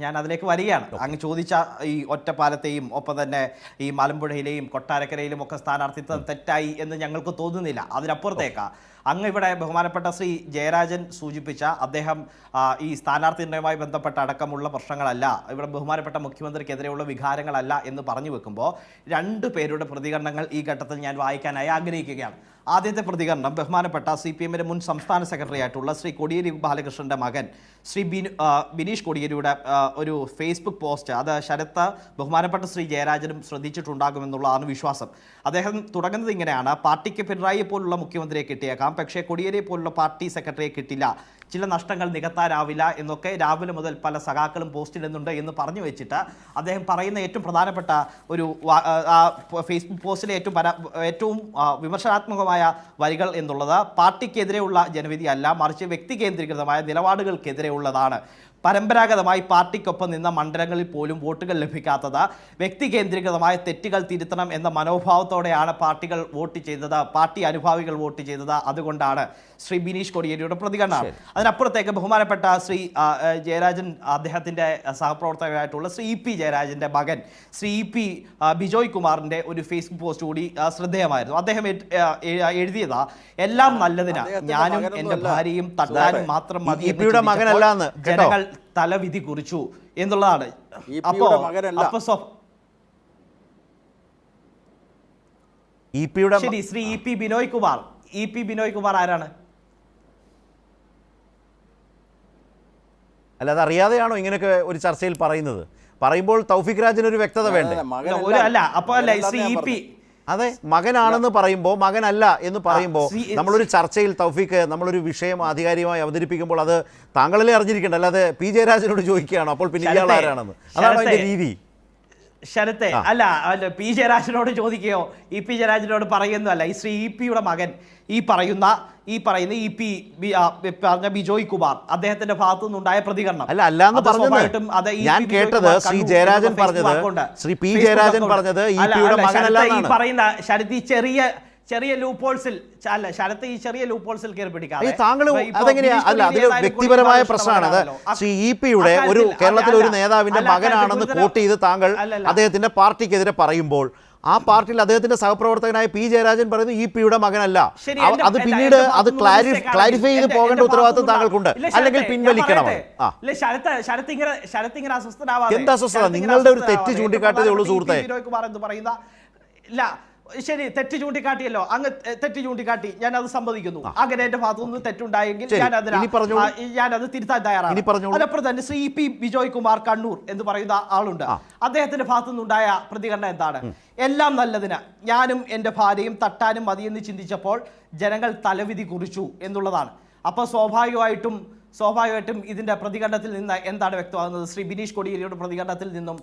ഞാൻ അതിലേക്ക് വരികയാണ്. അങ്ങ് ചോദിച്ച ഈ ഒറ്റപ്പാലത്തെയും ഒപ്പം തന്നെ ഈ മലമ്പുഴയിലെയും കൊട്ടാരക്കരയിലും ഒക്കെ സ്ഥാനാർത്ഥിത്വം തെറ്റായി എന്ന് ഞങ്ങൾക്ക് തോന്നുന്നില്ല. അതിനപ്പുറത്തേക്കാ അങ്ങ് ഇവിടെ ബഹുമാനപ്പെട്ട ശ്രീ ജയരാജൻ സൂചിപ്പിച്ച അദ്ദേഹം ഈ സ്ഥാനാർത്ഥി നിർണ്ണയവുമായി ബന്ധപ്പെട്ട അടക്കമുള്ള പ്രശ്നങ്ങളല്ല, ഇവിടെ ബഹുമാനപ്പെട്ട മുഖ്യമന്ത്രിക്കെതിരെയുള്ള വികാരങ്ങളല്ല എന്ന് പറഞ്ഞു വെക്കുമ്പോൾ 2 പേരുടെ പ്രതികരണങ്ങൾ ഈ ഘട്ടത്തിൽ ഞാൻ വായിക്കാനായി ആഗ്രഹിക്കുകയാണ്. ആദ്യത്തെ പ്രതികരണം ബഹുമാനപ്പെട്ട CPMന്റെ മുൻ സംസ്ഥാന സെക്രട്ടറി ആയിട്ടുള്ള ശ്രീ കോടിയേരി ബാലകൃഷ്ണന്റെ മകൻ ശ്രീ ബിനീഷ് കോടിയേരിയുടെ ഒരു ഫേസ്ബുക്ക് പോസ്റ്റ്. അത് ശരത്ത് ബഹുമാനപ്പെട്ട ശ്രീ ജയരാജനും ശ്രദ്ധിച്ചിട്ടുണ്ടാകുമെന്നുള്ളതാണ് വിശ്വാസം. അദ്ദേഹം തുടങ്ങുന്നത് ഇങ്ങനെയാണ്: പാർട്ടിക്ക് പിണറായിയെ പോലുള്ള മുഖ്യമന്ത്രിയെ കിട്ടിയേക്കാം, പക്ഷേ കോടിയേരിയെ പോലുള്ള പാർട്ടി സെക്രട്ടറിയെ കിട്ടില്ല, ചില നഷ്ടങ്ങൾ നികത്താനാവില്ല എന്നൊക്കെ രാവിലെ മുതൽ പല സഖാക്കളും പോസ്റ്റിടുന്നുണ്ട് എന്ന് പറഞ്ഞു വെച്ചിട്ട് അദ്ദേഹം പറയുന്ന ഏറ്റവും പ്രധാനപ്പെട്ട ഒരു ഫേസ്ബുക്ക് പോസ്റ്റിലെ ഏറ്റവും വിമർശനാത്മകമായ വരികൾ എന്നുള്ളത് പാർട്ടിക്കെതിരെയുള്ള ജനവിധി അല്ല, മറിച്ച് വ്യക്തി കേന്ദ്രീകൃതമായ നിലപാടുകൾക്കെതിരെയുള്ളതാണ്. പരമ്പരാഗതമായി പാർട്ടിക്കൊപ്പം നിന്ന മണ്ഡലങ്ങളിൽ പോലും വോട്ടുകൾ ലഭിക്കാത്തത് വ്യക്തി കേന്ദ്രീകൃതമായ തെറ്റുകൾ തിരുത്തണം എന്ന മനോഭാവത്തോടെയാണ് പാർട്ടികൾ വോട്ട് ചെയ്തത്, പാർട്ടി അനുഭാവികൾ വോട്ട് ചെയ്തത്. അതുകൊണ്ടാണ് ശ്രീ ബിനീഷ് കോടിയേരിയുടെ പ്രതികരണം. അതിനപ്പുറത്തേക്ക് ബഹുമാനപ്പെട്ട ശ്രീ ജയരാജൻ, അദ്ദേഹത്തിൻ്റെ സഹപ്രവർത്തകരായിട്ടുള്ള ശ്രീ EP ജയരാജൻ്റെ മകൻ ശ്രീ EP ബിജോയ് കുമാറിൻ്റെ ഒരു ഫേസ്ബുക്ക് പോസ്റ്റ് കൂടി ശ്രദ്ധേയമായിരുന്നു. അദ്ദേഹം എഴുതിയതാ: എല്ലാം നല്ലതിനാ, ഞാനും എൻ്റെ ഭാര്യയും തട്ടാനും മാത്രം മതി, ജനങ്ങൾ തലവിധി കുറിച്ചു എന്നുള്ളതാണ്. ശരി, ശ്രീ EP ബിനോയ് കുമാർ ആരാണ്? അല്ല അതറിയാതെയാണോ ഇങ്ങനെയൊക്കെ ഒരു ചർച്ചയിൽ പറയുമ്പോൾ തൗഫീഖ് രാജിന് ഒരു വ്യക്തത വേണ്ടേ? അതെ, മകനാണെന്ന് പറയുമ്പോൾ മകനല്ല എന്ന് പറയുമ്പോൾ നമ്മളൊരു ചർച്ചയിൽ തൗഫീഖ് നമ്മളൊരു വിഷയം ആധികാരികമായി അവതരിപ്പിക്കുമ്പോൾ അത് താങ്കളല്ലേ അറിഞ്ഞിരിക്കേണ്ട, അല്ലാതെ പി ജയരാജനോട് ചോദിക്കുകയാണോ അപ്പോൾ പിന്നെ ഇയാൾ ആരാണെന്ന്? അതാണ് അതിന്റെ രീതി. ശരത്തെ അല്ല പി ജയരാജനോട് ചോദിക്കുകയോ പി ജയരാജനോട് പറയുന്നതല്ല. ഈ ശ്രീ പിയുടെ മകൻ ഈ പറയുന്ന പറഞ്ഞ ബിജോയ് കുമാർ അദ്ദേഹത്തിന്റെ ഭാഗത്തു നിന്നുണ്ടായ പ്രതികരണം അല്ലാന്ന് പറഞ്ഞത് ഞാൻ കേട്ടത് ശ്രീ ജയരാജൻ പറഞ്ഞത്, ശ്രീ പി ജയരാജൻ പറഞ്ഞത് ഈ പറയുന്ന ശരത് ഈ ചെറിയ ലൂപ്പോൾസിൽ അല്ല ശരത്ത് ഈ ചെറിയ ലൂപ്പോൾസിൽ കയറി പിടിക്കാതെ താങ്കൾ അതെങ്ങനെയാ? അല്ല, അതൊരു വ്യക്തിപരമായ പ്രശ്നമാണ്. അത് ശ്രീ പിയുടെ ഒരു കേരളത്തിലെ ഒരു നേതാവിന്റെ മകനാണെന്ന് കോട്ട് ചെയ്ത് താങ്കൾ അദ്ദേഹത്തിന്റെ പാർട്ടിക്കെതിരെ പറയുമ്പോൾ ആ പാർട്ടിയിൽ അദ്ദേഹത്തിന്റെ സഹപ്രവർത്തകനായ പി ജയരാജൻ പറയുന്നത് പിയുടെ മകനല്ല. അത് പിന്നീട് അത് ക്ലാരിഫൈ ചെയ്ത് പോകേണ്ട ഉത്തരവാദിത്വം താങ്കൾക്കുണ്ട്, അല്ലെങ്കിൽ പിൻവലിക്കണം. എന്താ അസ്വസ്ഥത? നിങ്ങളുടെ ഒരു തെറ്റ് ചൂണ്ടിക്കാട്ടിയതേ ഉള്ളൂ സുഹൃത്തെ. ശരി, തെറ്റ് ചൂണ്ടിക്കാട്ടിയല്ലോ, അങ്ങ് തെറ്റ് ചൂണ്ടിക്കാട്ടി, ഞാൻ അത് സമ്മതിക്കുന്നു. അങ്ങനെ എന്റെ ഭാഗത്തു നിന്ന് തെറ്റുണ്ടായെങ്കിൽ ഞാനത് തിരുത്താൻ തയ്യാറാണ്. അതപ്പുറം തന്നെ ശ്രീ പി ബിജോയ് കുമാർ കണ്ണൂർ എന്ന് പറയുന്ന ആളുണ്ട്. അദ്ദേഹത്തിന്റെ ഭാഗത്തു നിന്നുണ്ടായ പ്രതികരണം എന്താണ്? എല്ലാം നല്ലതിന് ഞാനും എൻ്റെ ഭാര്യയും തട്ടാനും മതിയെന്ന് ചിന്തിച്ചപ്പോൾ ജനങ്ങൾ തലവിധി കുറിച്ചു എന്നുള്ളതാണ്. അപ്പോൾ സ്വാഭാവികമായിട്ടും ഇതിന്റെ പ്രതികരണത്തിൽ നിന്ന് എന്താണ് വ്യക്തമാകുന്നത്? ശ്രീ ബിനീഷ് കോടിയേരിയുടെ പ്രതികരണത്തിൽ നിന്നും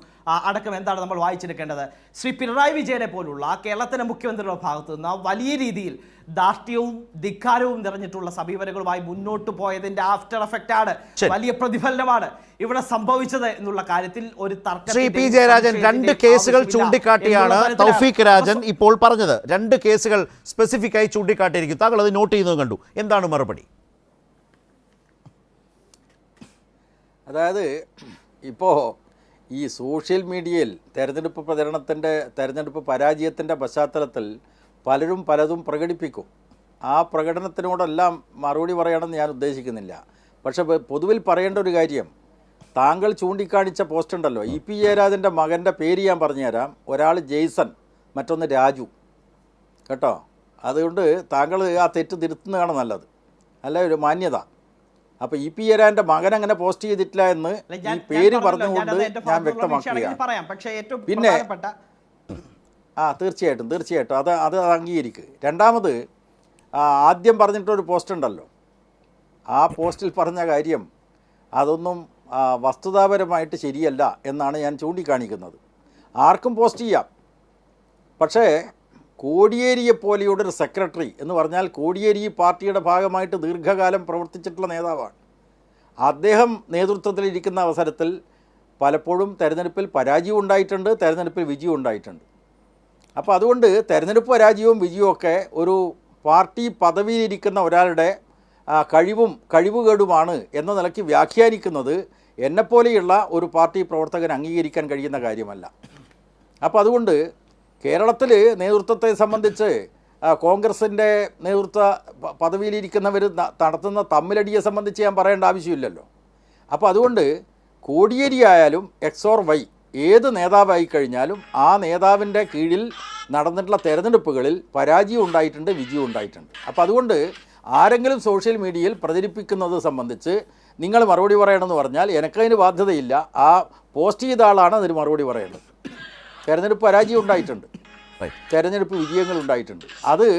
അടക്കം എന്താണ് നമ്മൾ വായിച്ചെടുക്കേണ്ടത്? ശ്രീ പിണറായി വിജയനെ പോലുള്ള കേരളത്തിലെ മുഖ്യമന്ത്രിയുടെ ഭാഗത്തു നിന്ന് വലിയ രീതിയിൽ ധാർഷ്ട്യവും ധിക്കാരവും നിറഞ്ഞിട്ടുള്ള സമീപനങ്ങളുമായി മുന്നോട്ട് പോയതിന്റെ ആഫ്റ്റർ എഫക്റ്റ് ആണ്, വലിയ പ്രതിഫലനമാണ് ഇവിടെ സംഭവിച്ചത് എന്നുള്ള കാര്യത്തിൽ ഒരു തർക്കം. ശ്രീ പി ജയരാജൻ 2 കേസുകൾ ചൂണ്ടിക്കാട്ടിയാണ് തൗഫീഖ് രാജൻ ഇപ്പോൾ പറഞ്ഞത്. 2 കേസുകൾ സ്പെസിഫിക് ആയി ചൂണ്ടിക്കാട്ടിയിരിക്കും. താങ്കൾ അത് നോട്ട് ചെയ്യുന്നത് കണ്ടു. എന്താണ് മറുപടി? അതായത് ഇപ്പോൾ ഈ സോഷ്യൽ മീഡിയയിൽ തെരഞ്ഞെടുപ്പ് പരാജയത്തിൻ്റെ പശ്ചാത്തലത്തിൽ പലരും പലതും പ്രകടിപ്പിക്കും. ആ പ്രകടനത്തിനോടെല്ലാം മറുപടി പറയണമെന്ന് ഞാൻ ഉദ്ദേശിക്കുന്നില്ല. പക്ഷെ പൊതുവിൽ പറയേണ്ട ഒരു കാര്യം, താങ്കൾ ചൂണ്ടിക്കാണിച്ച പോസ്റ്റ് ഉണ്ടല്ലോ, പി ജയരാജൻ്റെ മകൻ്റെ പേര് ഞാൻ പറഞ്ഞുതരാം. ഒരാൾ ജെയ്സൺ, മറ്റൊന്ന് രാജു, കേട്ടോ. അതുകൊണ്ട് താങ്കൾ ആ തെറ്റ് തിരുത്തുന്നതാണ് നല്ലത്, അല്ല ഒരു മാന്യത. അപ്പോൾ പി ജയരാജൻ്റെ മകൻ അങ്ങനെ പോസ്റ്റ് ചെയ്തിട്ടില്ല എന്ന് ഈ പേര് പറഞ്ഞുകൊണ്ട് ഞാൻ വ്യക്തമാക്കുകയാണ്. പിന്നെ തീർച്ചയായിട്ടും അത് അംഗീകരിക്കുക. രണ്ടാമത് ആദ്യം പറഞ്ഞിട്ടൊരു പോസ്റ്റ് ഉണ്ടല്ലോ, ആ പോസ്റ്റിൽ പറഞ്ഞ കാര്യം അതൊന്നും വസ്തുതാപരമായിട്ട് ശരിയല്ല എന്നാണ് ഞാൻ ചൂണ്ടിക്കാണിക്കുന്നത്. ആർക്കും പോസ്റ്റ് ചെയ്യാം, പക്ഷേ കോടിയേരിയെപ്പോലെയുള്ളൊരു സെക്രട്ടറി എന്ന് പറഞ്ഞാൽ കോടിയേരി പാർട്ടിയുടെ ഭാഗമായിട്ട് ദീർഘകാലം പ്രവർത്തിച്ചിട്ടുള്ള നേതാവാണ്. അദ്ദേഹം നേതൃത്വത്തിലിരിക്കുന്ന അവസരത്തിൽ പലപ്പോഴും തെരഞ്ഞെടുപ്പിൽ പരാജയം ഉണ്ടായിട്ടുണ്ട്, തെരഞ്ഞെടുപ്പിൽ വിജയം ഉണ്ടായിട്ടുണ്ട്. അപ്പോൾ അതുകൊണ്ട് തെരഞ്ഞെടുപ്പ് പരാജയവും വിജയവും ഒക്കെ ഒരു പാർട്ടി പദവിയിലിരിക്കുന്ന ഒരാളുടെ കഴിവുകേടുമാണ് എന്ന നിലയ്ക്ക് വ്യാഖ്യാനിക്കുന്നത് എന്നെപ്പോലെയുള്ള ഒരു പാർട്ടി പ്രവർത്തകൻ അംഗീകരിക്കാൻ കഴിയുന്ന കാര്യമല്ല. അപ്പോൾ അതുകൊണ്ട് കേരളത്തിൽ നേതൃത്വത്തെ സംബന്ധിച്ച് കോൺഗ്രസിൻ്റെ നേതൃത്വ പദവിയിലിരിക്കുന്നവർ നടത്തുന്ന തമ്മിലടിയെ സംബന്ധിച്ച് ഞാൻ പറയേണ്ട ആവശ്യമില്ലല്ലോ. അപ്പോൾ അതുകൊണ്ട് കോടിയേരി ആയാലും എക്സ് ഓർ വൈ ഏത് നേതാവായി കഴിഞ്ഞാലും ആ നേതാവിൻ്റെ കീഴിൽ നടന്നിട്ടുള്ള തെരഞ്ഞെടുപ്പുകളിൽ പരാജയം ഉണ്ടായിട്ടുണ്ട്, വിജയം ഉണ്ടായിട്ടുണ്ട്. അപ്പോൾ അതുകൊണ്ട് ആരെങ്കിലും സോഷ്യൽ മീഡിയയിൽ പ്രചരിപ്പിക്കുന്നത് സംബന്ധിച്ച് നിങ്ങൾ മറുപടി പറയണമെന്ന് പറഞ്ഞാൽ എനിക്കതിന് ബാധ്യതയില്ല. ആ പോസ്റ്റ് ചെയ്ത ആളാണ് അതിന് മറുപടി പറയേണ്ടത്. തെരഞ്ഞെടുപ്പ് പരാജയം ഉണ്ടായിട്ടുണ്ട്, തെരഞ്ഞെടുപ്പ് വിജയങ്ങൾ ഉണ്ടായിട്ടുണ്ട്. അത്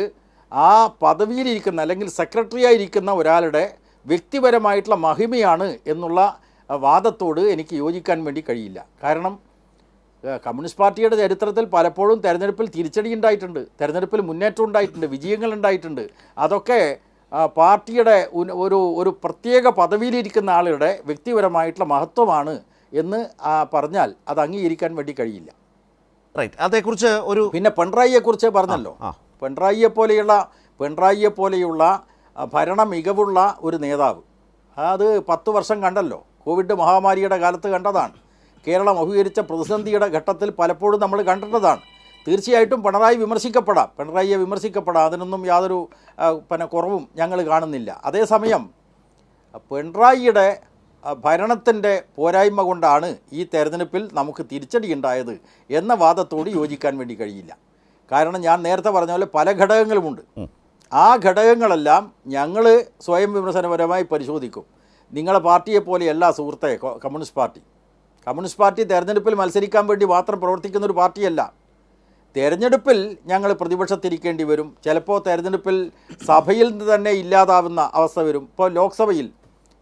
ആ പദവിയിലിരിക്കുന്ന അല്ലെങ്കിൽ സെക്രട്ടറി ആയിരിക്കുന്ന ഒരാളുടെ വ്യക്തിപരമായിട്ടുള്ള മഹിമയാണ് എന്നുള്ള വാദത്തോട് എനിക്ക് യോജിക്കാൻ വേണ്ടി കഴിയില്ല. കാരണം കമ്മ്യൂണിസ്റ്റ് പാർട്ടിയുടെ ചരിത്രത്തിൽ പലപ്പോഴും തെരഞ്ഞെടുപ്പിൽ തിരിച്ചടി ഉണ്ടായിട്ടുണ്ട്, തെരഞ്ഞെടുപ്പിൽ മുന്നേറ്റം ഉണ്ടായിട്ടുണ്ട്, വിജയങ്ങൾ ഉണ്ടായിട്ടുണ്ട്. അതൊക്കെ പാർട്ടിയുടെ ഒരു പ്രത്യേക പദവിയിലിരിക്കുന്ന ആളുടെ വ്യക്തിപരമായിട്ടുള്ള മഹത്വമാണ് എന്ന് പറഞ്ഞാൽ അത് അംഗീകരിക്കാൻ വേണ്ടി കഴിയില്ല. അതേക്കുറിച്ച് പിന്നെ പിണറായിയെക്കുറിച്ച് പറഞ്ഞല്ലോ, പിണറായിയെ പോലെയുള്ള ഭരണ മികവുള്ള ഒരു നേതാവ് അത് 10 വർഷം കണ്ടല്ലോ. കോവിഡ് മഹാമാരിയുടെ കാലത്ത് കണ്ടതാണ്. കേരളം അഭിമുഖീകരിച്ച പ്രതിസന്ധിയുടെ ഘട്ടത്തിൽ പലപ്പോഴും നമ്മൾ കണ്ടിട്ടതാണ്. തീർച്ചയായിട്ടും പിണറായിയെ വിമർശിക്കപ്പെടാം, അതിനൊന്നും യാതൊരു കുറവും ഞങ്ങൾ കാണുന്നില്ല. അതേസമയം പിണറായിയുടെ ഭരണത്തിൻ്റെ പോരായ്മ കൊണ്ടാണ് ഈ തെരഞ്ഞെടുപ്പിൽ നമുക്ക് തിരിച്ചടി ഉണ്ടായത് എന്ന വാദത്തോട് യോജിക്കാൻ വേണ്ടി കഴിയില്ല. കാരണം ഞാൻ നേരത്തെ പറഞ്ഞ പോലെ പല ഘടകങ്ങളുമുണ്ട്. ആ ഘടകങ്ങളെല്ലാം ഞങ്ങൾ സ്വയം വിമർശനപരമായി പരിശോധിക്കും. നിങ്ങളെ പാർട്ടിയെ പോലെയല്ല സുഹൃത്തെ കമ്മ്യൂണിസ്റ്റ് പാർട്ടി. കമ്മ്യൂണിസ്റ്റ് പാർട്ടി തെരഞ്ഞെടുപ്പിൽ മത്സരിക്കാൻ വേണ്ടി മാത്രം പ്രവർത്തിക്കുന്ന ഒരു പാർട്ടിയല്ല. തെരഞ്ഞെടുപ്പിൽ ഞങ്ങൾ പ്രതിപക്ഷത്തിരിക്കേണ്ടി വരും. ചിലപ്പോൾ തെരഞ്ഞെടുപ്പിൽ സഭയിൽ നിന്ന് തന്നെ ഇല്ലാതാവുന്ന അവസ്ഥ വരും. ഇപ്പോൾ ലോക്സഭയിൽ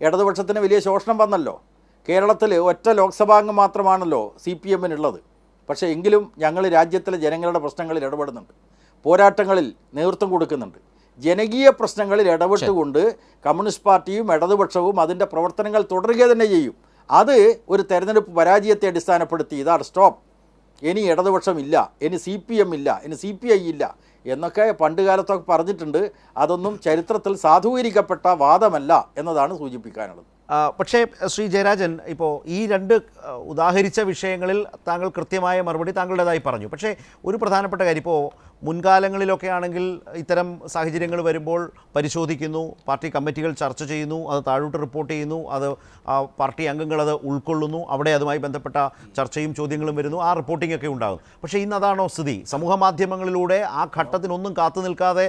ഇടതുപക്ഷത്തിന് വലിയ ശോഷണം വന്നല്ലോ. കേരളത്തിൽ ഒറ്റ ലോക്സഭാംഗം മാത്രമാണല്ലോ CPM ഉള്ളത്. പക്ഷേ എങ്കിലും ഞങ്ങൾ രാജ്യത്തിലെ ജനങ്ങളുടെ പ്രശ്നങ്ങളിൽ ഇടപെടുന്നുണ്ട്, പോരാട്ടങ്ങളിൽ നേതൃത്വം കൊടുക്കുന്നുണ്ട്. ജനകീയ പ്രശ്നങ്ങളിൽ ഇടപെട്ടുകൊണ്ട് കമ്മ്യൂണിസ്റ്റ് പാർട്ടിയും ഇടതുപക്ഷവും അതിൻ്റെ പ്രവർത്തനങ്ങൾ തുടരുക തന്നെ ചെയ്യും. അത് ഒരു തെരഞ്ഞെടുപ്പ് പരാജയത്തെ അടിസ്ഥാനപ്പെടുത്തി ഇതാണ് സ്റ്റോപ്പ്, ഇനി ഇടതുപക്ഷമില്ല, ഇനി CPM ഇല്ല, ഇനി CPI ഇല്ല എന്നൊക്കെ പണ്ട് കാലത്തൊക്കെ പറഞ്ഞിട്ടുണ്ട്. അതൊന്നും ചരിത്രത്തിൽ സാധൂകരിക്കപ്പെട്ട വാദമല്ല എന്നതാണ് സൂചിപ്പിക്കാനുള്ളത്. പക്ഷേ ശ്രീ ജയരാജൻ, ഇപ്പോൾ ഈ രണ്ട് ഉദാഹരിച്ച വിഷയങ്ങളിൽ താങ്കൾ കൃത്യമായ മറുപടി താങ്കളുടേതായി പറഞ്ഞു. പക്ഷേ ഒരു പ്രധാനപ്പെട്ട കാര്യം, ഇപ്പോൾ മുൻകാലങ്ങളിലൊക്കെ ആണെങ്കിൽ ഇത്തരം സാഹചര്യങ്ങൾ വരുമ്പോൾ പരിശോധിക്കുന്നു, പാർട്ടി കമ്മിറ്റികൾ ചർച്ച ചെയ്യുന്നു, അത് താഴോട്ട് റിപ്പോർട്ട് ചെയ്യുന്നു, അത് പാർട്ടി അംഗങ്ങൾ അത് ഉൾക്കൊള്ളുന്നു, അവിടെ അതുമായി ബന്ധപ്പെട്ട ചർച്ചയും ചോദ്യങ്ങളും വരുന്നു, ആ റിപ്പോർട്ടിംഗ് ഒക്കെ ഉണ്ടാകും. പക്ഷേ ഇന്ന് അതാണോ സ്ഥിതി? സമൂഹ മാധ്യമങ്ങളിലൂടെ ആ ഘട്ടത്തിനൊന്നും കാത്തു നിൽക്കാതെ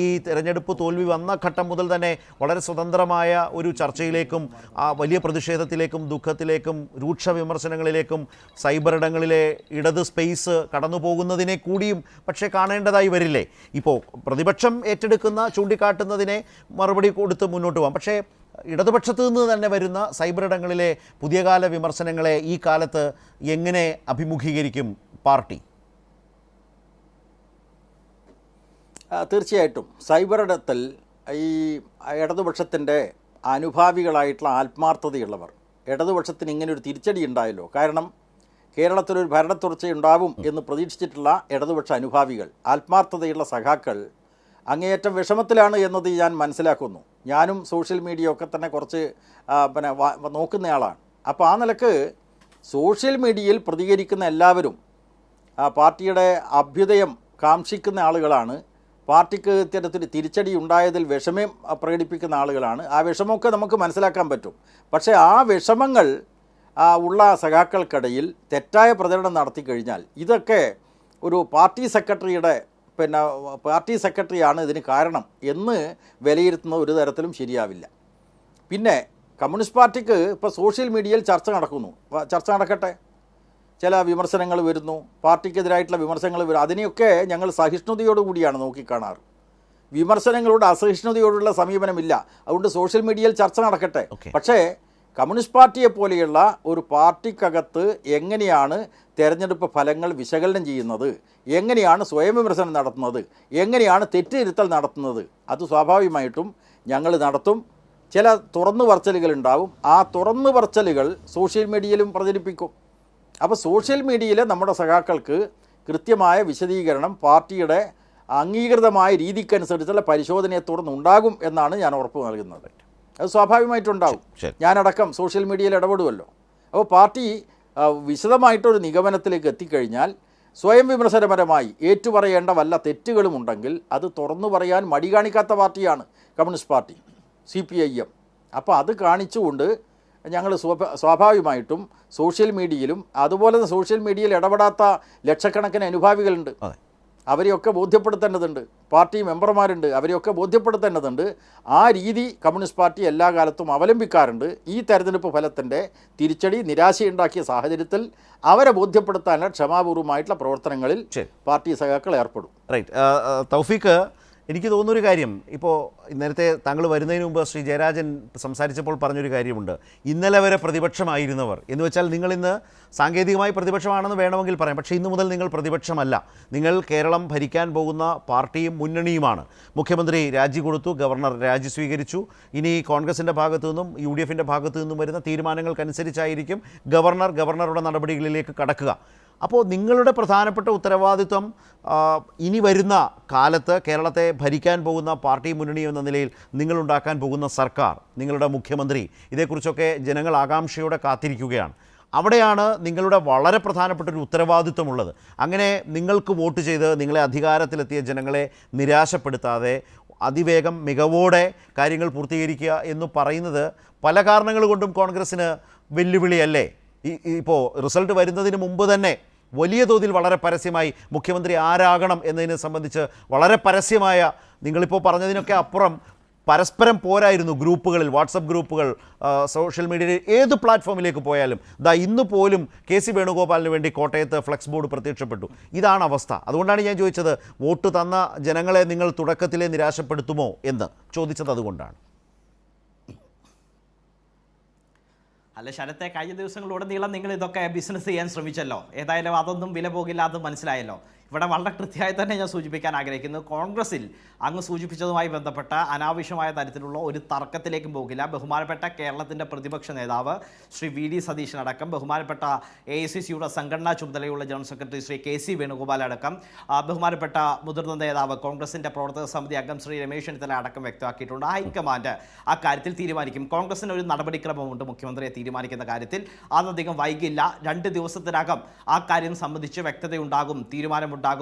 ഈ തെരഞ്ഞെടുപ്പ് തോൽവി വന്ന ഘട്ടം മുതൽ തന്നെ വളരെ സ്വതന്ത്രമായ ഒരു ചർച്ചയിലേക്കും ആ വലിയ പ്രതിഷേധത്തിലേക്കും ദുഃഖത്തിലേക്കും രൂക്ഷ വിമർശനങ്ങളിലേക്കും സൈബറിടങ്ങളിലെ ഇടത് സ്പേസ് കടന്നു പോകുന്നതിനെ കൂടിയും പക്ഷേ കാണേണ്ടതായി വരില്ലേ? ഇപ്പോൾ പ്രതിപക്ഷം ഏറ്റെടുക്കുന്ന ചൂണ്ടിക്കാട്ടുന്നതിനെ മറുപടി കൊടുത്ത് മുന്നോട്ട് പോകാം. പക്ഷേ ഇടതുപക്ഷത്തു നിന്ന് തന്നെ വരുന്ന സൈബറിടങ്ങളിലെ പുതിയ കാല വിമർശനങ്ങളെ ഈ കാലത്ത് എങ്ങനെ അഭിമുഖീകരിക്കും പാർട്ടി? തീർച്ചയായിട്ടും സൈബറിടത്തിൽ ഈ ഇടതുപക്ഷത്തിൻ്റെ അനുഭാവികളായിട്ടുള്ള ആത്മാർത്ഥതയുള്ളവർ, ഇടതുപക്ഷത്തിന് ഇങ്ങനെ ഒരു തിരിച്ചടി ഉണ്ടായല്ലോ. കാരണം കേരളത്തിലൊരു ഭരണത്തുടർച്ചയുണ്ടാവും എന്ന് പ്രതീക്ഷിച്ചിട്ടുള്ള ഇടതുപക്ഷ അനുഭാവികൾ, ആത്മാർത്ഥതയുള്ള സഖാക്കൾ അങ്ങേയറ്റം വിഷമത്തിലാണ് എന്നത് ഞാൻ മനസ്സിലാക്കുന്നു. ഞാനും സോഷ്യൽ മീഡിയ ഒക്കെ തന്നെ കുറച്ച് നോക്കുന്നയാളാണ്. അപ്പോൾ ആ നിലക്ക് സോഷ്യൽ മീഡിയയിൽ പ്രതികരിക്കുന്ന എല്ലാവരും പാർട്ടിയുടെ അഭ്യുദയം കാക്ഷിക്കുന്ന ആളുകളാണ്. പാർട്ടിക്ക് ഇത്തരത്തിൽ തിരിച്ചടി ഉണ്ടായതിൽ വിഷമം പ്രകടിപ്പിക്കുന്ന ആളുകളാണ്. ആ വിഷമമൊക്കെ നമുക്ക് മനസ്സിലാക്കാൻ പറ്റും. പക്ഷേ ആ വിഷമങ്ങൾ ഉള്ള സഖാക്കൾക്കിടയിൽ തെറ്റായ പ്രചരണം നടത്തി കഴിഞ്ഞാൽ ഇതൊക്കെ ഒരു പാർട്ടി സെക്രട്ടറിയാണ് ഇതിന് കാരണം എന്ന് വിലയിരുത്തുന്നത് ഒരു തരത്തിലും ശരിയാവില്ല. പിന്നെ കമ്മ്യൂണിസ്റ്റ് പാർട്ടിക്ക് ഇപ്പോൾ സോഷ്യൽ മീഡിയയിൽ ചർച്ച നടക്കട്ടെ, ചില വിമർശനങ്ങൾ വരുന്നു, പാർട്ടിക്കെതിരായിട്ടുള്ള വിമർശനങ്ങൾ വരും. അതിനെയൊക്കെ ഞങ്ങൾ സഹിഷ്ണുതയോടുകൂടിയാണ് നോക്കിക്കാണാറ്. വിമർശനങ്ങളോട് അസഹിഷ്ണുതയോടുള്ള സമീപനമില്ല. അതുകൊണ്ട് സോഷ്യൽ മീഡിയയിൽ ചർച്ച നടക്കട്ടെ. പക്ഷേ കമ്മ്യൂണിസ്റ്റ് പാർട്ടിയെ പോലെയുള്ള ഒരു പാർട്ടിക്കകത്ത് എങ്ങനെയാണ് തെരഞ്ഞെടുപ്പ് ഫലങ്ങൾ വിശകലനം ചെയ്യുന്നത്, എങ്ങനെയാണ് സ്വയം വിമർശനം നടത്തുന്നത്, എങ്ങനെയാണ് തെറ്റിരുത്തൽ നടത്തുന്നത്, അത് സ്വാഭാവികമായിട്ടും ഞങ്ങൾ നടത്തും. ചില തുറന്നു പറച്ചിലുകൾ ഉണ്ടാവും. ആ തുറന്നു പറച്ചിലുകൾ സോഷ്യൽ മീഡിയയിലും പ്രചരിപ്പിക്കും. അപ്പോൾ സോഷ്യൽ മീഡിയയിലെ നമ്മുടെ സഖാക്കൾക്ക് കൃത്യമായ വിശദീകരണം പാർട്ടിയുടെ അംഗീകൃതമായ രീതിക്കനുസരിച്ചുള്ള പരിശോധനയെ തുടർന്നുണ്ടാകും എന്നാണ് ഞാൻ ഉറപ്പ് നൽകുന്നത്. അത് സ്വാഭാവികമായിട്ടുണ്ടാവും. ഞാനടക്കം സോഷ്യൽ മീഡിയയിൽ ഇടപെടുമല്ലോ. അപ്പോൾ പാർട്ടി വിശദമായിട്ടൊരു നിഗമനത്തിലേക്ക് എത്തിക്കഴിഞ്ഞാൽ സ്വയം വിമർശനപരമായി ഏറ്റുപറയേണ്ട വല്ല തെറ്റുകളും ഉണ്ടെങ്കിൽ അത് തുറന്നു പറയാൻ മടി കാണിക്കാത്ത പാർട്ടിയാണ് കമ്മ്യൂണിസ്റ്റ് പാർട്ടി, CPIM. അപ്പോൾ അത് കാണിച്ചുകൊണ്ട് ഞങ്ങൾ സ്വാഭാവികമായിട്ടും സോഷ്യൽ മീഡിയയിലും അതുപോലെ തന്നെ സോഷ്യൽ മീഡിയയിൽ ഇടപെടാത്ത ലക്ഷക്കണക്കിന് അനുഭാവികളുണ്ട്. അവരെയൊക്കെ ബോധ്യപ്പെടുത്തേണ്ടതുണ്ട്. പാർട്ടി മെമ്പർമാരുണ്ട്, അവരെയൊക്കെ ബോധ്യപ്പെടുത്തേണ്ടതുണ്ട്. ആ രീതി കമ്മ്യൂണിസ്റ്റ് പാർട്ടി എല്ലാ കാലത്തും അവലംബിക്കാറുണ്ട്. ഈ തെരഞ്ഞെടുപ്പ് ഫലത്തിൻ്റെ തിരിച്ചടി നിരാശയുണ്ടാക്കിയ സാഹചര്യത്തിൽ അവരെ ബോധ്യപ്പെടുത്താനുള്ള ക്ഷമാപൂർവമായിട്ടുള്ള പ്രവർത്തനങ്ങളിൽ പാർട്ടി സഖാക്കൾ ഏർപ്പെടും. റൈറ്റ്. തൗഫീഖ്, എനിക്ക് തോന്നുന്നൊരു കാര്യം, ഇപ്പോൾ നേരത്തെ താങ്കൾ വരുന്നതിന് മുമ്പ് ശ്രീ ജയരാജൻ സംസാരിച്ചപ്പോൾ പറഞ്ഞൊരു കാര്യമുണ്ട്. ഇന്നലെ വരെ പ്രതിപക്ഷമായിരുന്നവർ എന്ന് വെച്ചാൽ നിങ്ങളിന്ന് സാങ്കേതികമായി പ്രതിപക്ഷമാണെന്ന് വേണമെങ്കിൽ പറയാം. പക്ഷേ ഇന്നു മുതൽ നിങ്ങൾ പ്രതിപക്ഷമല്ല. നിങ്ങൾ കേരളം ഭരിക്കാൻ പോകുന്ന പാർട്ടിയും മുന്നണിയുമാണ്. മുഖ്യമന്ത്രി രാജി കൊടുത്തു, ഗവർണർ രാജി സ്വീകരിച്ചു. ഇനി കോൺഗ്രസിൻ്റെ ഭാഗത്തു നിന്നും UDFൻ്റെ ഭാഗത്തു നിന്നും വരുന്ന തീരുമാനങ്ങൾക്കനുസരിച്ചായിരിക്കും ഗവർണറുടെ നടപടികളിലേക്ക് കടക്കുക. അപ്പോൾ നിങ്ങളുടെ പ്രധാനപ്പെട്ട ഉത്തരവാദിത്വം ഇനി വരുന്ന കാലത്ത് കേരളത്തെ ഭരിക്കാൻ പോകുന്ന പാർട്ടി മുന്നണി എന്ന നിലയിൽ നിങ്ങളുണ്ടാക്കാൻ പോകുന്ന സർക്കാർ, നിങ്ങളുടെ മുഖ്യമന്ത്രി, ഇതേക്കുറിച്ചൊക്കെ ജനങ്ങൾ ആകാംക്ഷയോടെ കാത്തിരിക്കുകയാണ്. അവിടെയാണ് നിങ്ങളുടെ വളരെ പ്രധാനപ്പെട്ട ഒരു ഉത്തരവാദിത്വമുള്ളത്. അങ്ങനെ നിങ്ങൾക്ക് വോട്ട് ചെയ്ത് നിങ്ങളെ അധികാരത്തിലെത്തിയ ജനങ്ങളെ നിരാശപ്പെടുത്താതെ അതിവേഗം മികവോടെ കാര്യങ്ങൾ പൂർത്തീകരിക്കുക എന്ന് പറയുന്നത് പല കാരണങ്ങൾ കൊണ്ടും കോൺഗ്രസ്സിന് വെല്ലുവിളിയല്ലേ? ഇപ്പോൾ റിസൾട്ട് വരുന്നതിന് മുമ്പ് തന്നെ വലിയ തോതിൽ വളരെ പരസ്യമായി മുഖ്യമന്ത്രി ആരാകണം എന്നതിനെ സംബന്ധിച്ച് വളരെ പരസ്യമായ, നിങ്ങളിപ്പോൾ പറഞ്ഞതിനൊക്കെ അപ്പുറം പരസ്പരം പോരായിരുന്നു. ഗ്രൂപ്പുകളിൽ, വാട്സപ്പ് ഗ്രൂപ്പുകൾ, സോഷ്യൽ മീഡിയയിൽ ഏത് പ്ലാറ്റ്ഫോമിലേക്ക് പോയാലും ഇന്ന് പോലും കെ സി വേണുഗോപാലിന് വേണ്ടി കോട്ടയത്ത് ഫ്ലെക്സ് ബോർഡ് പ്രത്യക്ഷപ്പെട്ടു. ഇതാണ് അവസ്ഥ. അതുകൊണ്ടാണ് ഞാൻ ചോദിച്ചത്, വോട്ട് തന്ന ജനങ്ങളെ നിങ്ങൾ തുടക്കത്തിലെ നിരാശപ്പെടുത്തുമോ എന്ന് ചോദിച്ചത്. അതുകൊണ്ടാണ്. അല്ല ശരത്തെ, കഴിഞ്ഞ ദിവസങ്ങളിലുടനീളം നിങ്ങൾ ഇതൊക്കെ ബിസിനസ് ചെയ്യാൻ ശ്രമിച്ചല്ലോ. ഏതായാലും അതൊന്നും വില പോകില്ല, അത് മനസ്സിലായല്ലോ. ഇവിടെ വളരെ കൃത്യമായി തന്നെ ഞാൻ സൂചിപ്പിക്കാൻ ആഗ്രഹിക്കുന്നു, കോൺഗ്രസിൽ അങ്ങ് സൂചിപ്പിച്ചതുമായി ബന്ധപ്പെട്ട അനാവശ്യമായ തരത്തിലുള്ള ഒരു തർക്കത്തിലേക്കും പോകില്ല. ബഹുമാനപ്പെട്ട കേരളത്തിൻ്റെ പ്രതിപക്ഷ നേതാവ് ശ്രീ വി ഡി സതീശനടക്കം, ബഹുമാനപ്പെട്ട AICCയുടെ സംഘടനാ ചുമതലയുള്ള general secretary Shri K C Venugopal അടക്കം, ബഹുമാനപ്പെട്ട മുതിർന്ന നേതാവ് കോൺഗ്രസിൻ്റെ പ്രവർത്തക സമിതി അംഗം ശ്രീ രമേശ് ചെന്നിത്തല അടക്കം വ്യക്തമാക്കിയിട്ടുണ്ട്. ഹൈക്കമാൻഡ് ആ കാര്യത്തിൽ തീരുമാനിക്കും. കോൺഗ്രസിന് ഒരു നടപടിക്രമമുണ്ട് മുഖ്യമന്ത്രിയെ തീരുമാനിക്കുന്ന കാര്യത്തിൽ. അതധികം വൈകില്ല, 2 ദിവസത്തിനകം ആ കാര്യം സംബന്ധിച്ച് വ്യക്തതയുണ്ടാകും, തീരുമാനമുണ്ടാകും.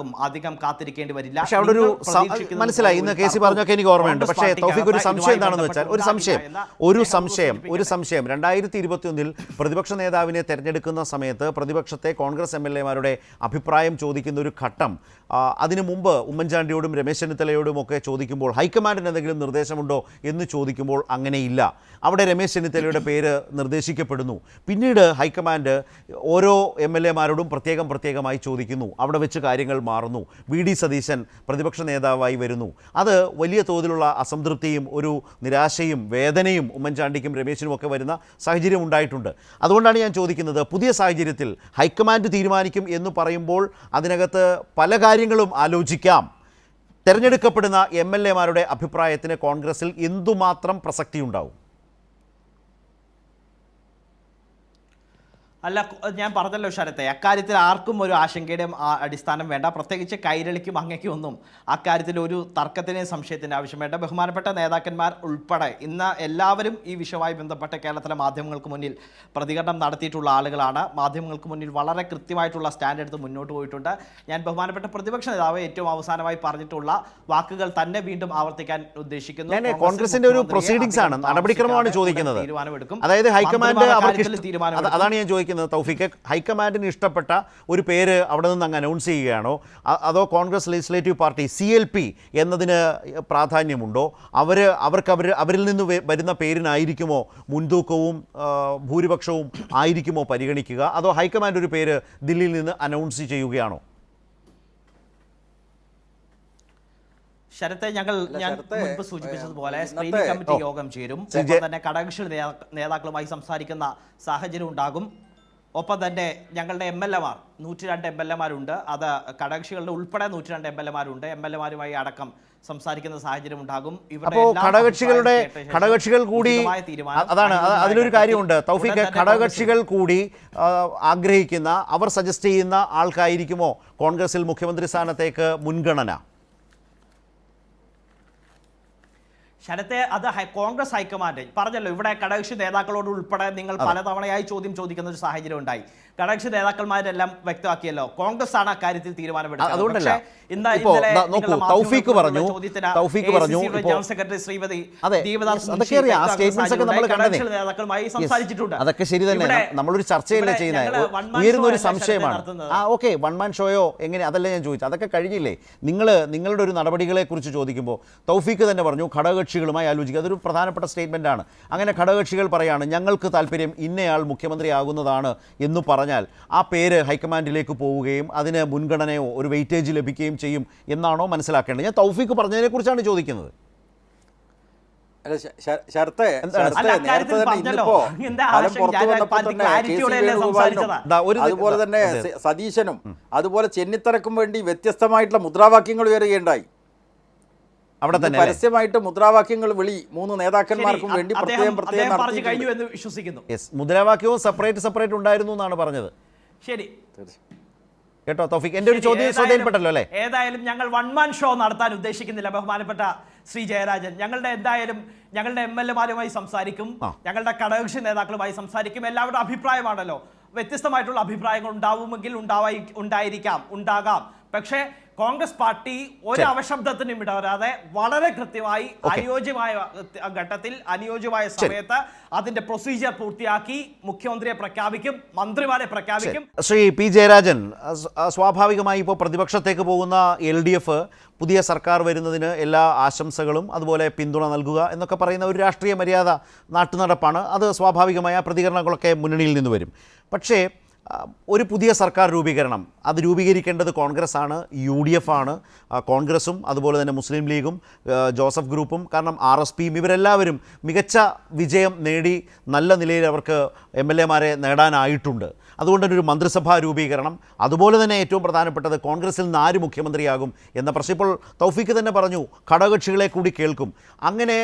അധികം കാത്തിരിക്കേണ്ടി വരില്ല. പക്ഷേ അവിടെ ഒരു മനസ്സിലായി, ഇന്ന് കെ സി പറഞ്ഞൊക്കെ എനിക്ക് ഓർമ്മയുണ്ട്. പക്ഷേ തൗഫീഖ്, ഒരു സംശയം എന്താണെന്ന് വെച്ചാൽ, ഒരു സംശയം 2021 പ്രതിപക്ഷ നേതാവിനെ തെരഞ്ഞെടുക്കുന്ന സമയത്ത് പ്രതിപക്ഷത്തെ കോൺഗ്രസ് MLA-മാരുടെ അഭിപ്രായം ചോദിക്കുന്ന ഒരു ഘട്ടം, അതിനു മുമ്പ് ഉമ്മൻചാണ്ടിയോടും രമേശ് ചെന്നിത്തലയോടും ഒക്കെ ചോദിക്കുമ്പോൾ ഹൈക്കമാൻഡിന് എന്തെങ്കിലും നിർദ്ദേശമുണ്ടോ എന്ന് ചോദിക്കുമ്പോൾ അങ്ങനെയില്ല. അവിടെ രമേശ് ചെന്നിത്തലയുടെ പേര് നിർദ്ദേശിക്കപ്പെടുന്നു. പിന്നീട് ഹൈക്കമാൻഡ് ഓരോ MLA-മാരോടും പ്രത്യേകമായി ചോദിക്കുന്നു. അവിടെ വെച്ച് കാര്യങ്ങൾ മാറുന്നു. വി ഡി സതീശൻ പ്രതിപക്ഷ നേതാവായി വരുന്നു. അത് വലിയ തോതിലുള്ള അസംതൃപ്തിയും ഒരു നിരാശയും വേദനയും ഉമ്മൻചാണ്ടിക്കും രമേശിനും ഒക്കെ വരുന്ന സാഹചര്യം ഉണ്ടായിട്ടുണ്ട്. അതുകൊണ്ടാണ് ഞാൻ ചോദിക്കുന്നത്, പുതിയ സാഹചര്യത്തിൽ ഹൈക്കമാൻഡ് തീരുമാനിക്കും എന്ന് പറയുമ്പോൾ അതിനകത്ത് പല കാര്യങ്ങളും ആലോചിക്കാം. തിരഞ്ഞെടുക്കപ്പെടുന്ന MLA-മാരുടെ അഭിപ്രായത്തിന് കോൺഗ്രസിൽ എന്തുമാത്രം പ്രസക്തിയുണ്ടാവും? അല്ല, ഞാൻ പറഞ്ഞല്ലോ ശരത്തെ, അക്കാര്യത്തിൽ ആർക്കും ഒരു ആശങ്കയുടെയും അടിസ്ഥാനം വേണ്ട. പ്രത്യേകിച്ച് കൈരളിക്കും അങ്ങയ്ക്കും ഒന്നും അക്കാര്യത്തിൽ ഒരു തർക്കത്തിൻ്റെയും സംശയത്തിൻ്റെ ആവശ്യം വേണ്ട. ബഹുമാനപ്പെട്ട നേതാക്കന്മാർ ഉൾപ്പെടെ ഇന്ന് എല്ലാവരും ഈ വിഷയവുമായി ബന്ധപ്പെട്ട കേരളത്തിലെ മാധ്യമങ്ങൾക്ക് മുന്നിൽ പ്രതികരണം നടത്തിയിട്ടുള്ള ആളുകളാണ്. മാധ്യമങ്ങൾക്ക് മുന്നിൽ വളരെ കൃത്യമായിട്ടുള്ള സ്റ്റാൻഡ് എടുത്ത് മുന്നോട്ട് പോയിട്ടുണ്ട്. ഞാൻ ബഹുമാനപ്പെട്ട പ്രതിപക്ഷ നേതാവ് ഏറ്റവും അവസാനമായി പറഞ്ഞിട്ടുള്ള വാക്കുകൾ തന്നെ വീണ്ടും ആവർത്തിക്കാൻ ഉദ്ദേശിക്കുന്നു. കോൺഗ്രസിന്റെ ഒരു പ്രൊസീഡിംഗ്സ് ആണ്, നടപടിക്രമമാണ് ചോദിക്കുന്നത്. അതായത് ഹൈക്കമാൻഡ് അതാണ് ഞാൻ ചോദിക്കുന്നത് തൗഫീഖ്, ഹൈക്കമാൻഡിന് ഇഷ്ടപ്പെട്ട ഒരു പേര് അവിടെ നിന്ന് അങ്ങ് അനൗൺസ് ചെയ്യുകയാണോ, അതോ കോൺഗ്രസ് ലെജിസ്ലേറ്റീവ് പാർട്ടി CLP എന്നതിന് പ്രാധാന്യമുണ്ടോ? അവരിൽ നിന്ന് വരുന്ന പേരിനായിരിക്കുമോ മുൻതൂക്കവും ഭൂരിപക്ഷവും ആയിരിക്കുമോ പരിഗണിക്കുക, അതോ ഹൈക്കമാൻഡ് ഒരു പേര് ദില്ലിയിൽ നിന്ന് അനൗൺസ് ചെയ്യുകയാണോ? ശരത്തെ, ഞാൻ മുൻപ് സൂചിപ്പിച്ചതുപോലെ സ്ക്രീനിംഗ് കമ്മിറ്റി യോഗം ചേരും. ഒപ്പം തന്നെ ഘടകകക്ഷി നേതാക്കളുമായി സംസാരിക്കുന്ന സാഹചര്യം ഉണ്ടാകും. ഒപ്പം തന്നെ ഞങ്ങളുടെ MLA-മാർ 102 MLA-മാരുണ്ട്. അത് ഘടകകക്ഷികളുടെ ഉൾപ്പെടെ 102 MLA-മാരുണ്ട്. MLA-മാരുമായി അടക്കം സംസാരിക്കുന്ന സാഹചര്യം ഉണ്ടാകും. ഘടകകക്ഷികൾ കൂടി, അതാണ് അതിലൊരു കാര്യമുണ്ട് തൗഫീഖ്, ഘടകകക്ഷികൾ കൂടി ആഗ്രഹിക്കുന്ന, അവർ സജസ്റ്റ് ചെയ്യുന്ന ആൾക്കായിരിക്കുമോ കോൺഗ്രസിൽ മുഖ്യമന്ത്രി സ്ഥാനത്തേക്ക് മുൻഗണന? ശരത്തെ, അത് കോൺഗ്രസ് ഹൈക്കമാൻഡ് പറഞ്ഞല്ലോ. ഇവിടെ ഘടകകക്ഷി നേതാക്കളോട് ഉൾപ്പെടെ നിങ്ങൾ പലതവണയായി ചോദ്യം ചോദിക്കുന്ന ഒരു സാഹചര്യം ഉണ്ടായി. ഘടകകക്ഷി നേതാക്കന്മാരെല്ലാം വ്യക്തമാക്കിയല്ലോ, കോൺഗ്രസ് ആണ് അക്കാര്യത്തിൽ തീരുമാനമെടുത്തത്. തൗഫീഖ് പറഞ്ഞു ജനറൽ സെക്രട്ടറി ശ്രീമതി ദീപദാസ് നേതാക്കളുമായി സംസാരിച്ചിട്ടുണ്ട്. അതൊക്കെ ശരി തന്നെ, നമ്മളൊരു ചർച്ചയല്ലേ ചെയ്യുന്നത്, ഉയരുന്ന ഒരു സംശയമാണ്. ഓക്കെ, വൺ മാൻ ഷോയോ എങ്ങനെ, അതല്ല ഞാൻ ചോദിച്ചത്. അതൊക്കെ കഴിഞ്ഞില്ലേ? നിങ്ങളുടെ ഒരു നടപടികളെ കുറിച്ച് ചോദിക്കുമ്പോൾ തൗഫീഖ് തന്നെ പറഞ്ഞു ഘടകകക്ഷികളുമായി ആലോചിക്കുക. അതൊരു പ്രധാനപ്പെട്ട സ്റ്റേറ്റ്മെന്റ് ആണ്. അങ്ങനെ ഘടകകക്ഷികൾ പറയാണ് ഞങ്ങൾക്ക് താല്പര്യം ഇന്നയാൾ മുഖ്യമന്ത്രി ആകുന്നതാണ് എന്ന് പറഞ്ഞാൽ ആ പേര് ഹൈക്കമാൻഡിലേക്ക് പോവുകയും അതിന് മുൻഗണനയോ ഒരു വെയിറ്റേജ് ലഭിക്കുകയും ചെയ്യും എന്നാണോ മനസ്സിലാക്കേണ്ടത്? ഞാൻ തൗഫീഖ് പറഞ്ഞതിനെ കുറിച്ചാണ് ചോദിക്കുന്നത്. അതുപോലെ തന്നെ സതീശനും അതുപോലെ ചെന്നിത്തലക്കും വേണ്ടി വ്യത്യസ്തമായിട്ടുള്ള മുദ്രാവാക്യങ്ങൾ ഉയരുകയുണ്ടായി. അവിടെ തന്നെ പരസ്യമായിട്ട് മുദ്രാവാക്യങ്ങൾ വിളി 3 നേതാക്കന്മാർക്കും വേണ്ടി വിശ്വസിക്കുന്നു. മുദ്രാവാക്യവും സെപ്പറേറ്റ് ഉണ്ടായിരുന്നു എന്നാണ് പറഞ്ഞത്. ശരി കേട്ടോ തൗഫീഖ്, എന്റെ ഒരു ചോദ്യം ശ്രദ്ധയിൽപ്പെട്ടല്ലോ അല്ലേ? ഏതായാലും ഞങ്ങൾ വൺ മാൻ ഷോ നടത്താൻ ഉദ്ദേശിക്കുന്നില്ല ബഹുമാനപ്പെട്ട ശ്രീ ജയരാജൻ. ഞങ്ങളുടെ MLA-മാരുമായി സംസാരിക്കും, ഞങ്ങളുടെ ഘടകകക്ഷി നേതാക്കളുമായി സംസാരിക്കും. എല്ലാവരുടെ അഭിപ്രായമാണല്ലോ. വ്യത്യസ്തമായിട്ടുള്ള അഭിപ്രായങ്ങൾ ഉണ്ടാകാം. പക്ഷേ കോൺഗ്രസ് പാർട്ടി ഒരു അവശബ്ദത്തിനും ഇടവരാതെ വളരെ കൃത്യമായി അനുയോജ്യമായ ഘട്ടത്തിൽ അനുയോജ്യമായ സമയത്ത് അതിന്റെ പ്രൊസീജിയർ പൂർത്തിയാക്കി മുഖ്യമന്ത്രിയെ പ്രഖ്യാപിക്കും, മന്ത്രിമാരെ പ്രഖ്യാപിക്കും. ശ്രീ പി ജയരാജൻ, സ്വാഭാവികമായി ഇപ്പോൾ പ്രതിപക്ഷത്തേക്ക് പോകുന്ന LDF പുതിയ സർക്കാർ വരുന്നതിന് എല്ലാ ആശംസകളും അതുപോലെ പിന്തുണ നൽകുക എന്നൊക്കെ പറയുന്ന ഒരു രാഷ്ട്രീയ മര്യാദ നാട്ടുനടപ്പാണ്. അത് സ്വാഭാവികമായ പ്രതികരണങ്ങളൊക്കെ മുന്നണിയിൽ നിന്ന് വരും. പക്ഷേ ഒരു പുതിയ സർക്കാർ രൂപീകരണം അത് രൂപീകരിക്കേണ്ടത് കോൺഗ്രസ് ആണ്, UDF ആണ്, കോൺഗ്രസും അതുപോലെ തന്നെ മുസ്ലിം ലീഗും ജോസഫ് ഗ്രൂപ്പും. കാരണം RSPയും ഇവരെല്ലാവരും മികച്ച വിജയം നേടി നല്ല നിലയിൽ അവർക്ക് MLA-മാരെ നേടാനായിട്ടുണ്ട്. അതുകൊണ്ട് തന്നെ ഒരു മന്ത്രിസഭാ രൂപീകരണം, അതുപോലെ തന്നെ ഏറ്റവും പ്രധാനപ്പെട്ടത് കോൺഗ്രസിൽ നിന്ന് ആര് മുഖ്യമന്ത്രിയാകും എന്ന പ്രശ്നം. ഇപ്പോൾ തൗഫീക്ക് തന്നെ പറഞ്ഞു ഘടകകക്ഷികളെ കൂടി കേൾക്കും. അങ്ങനെ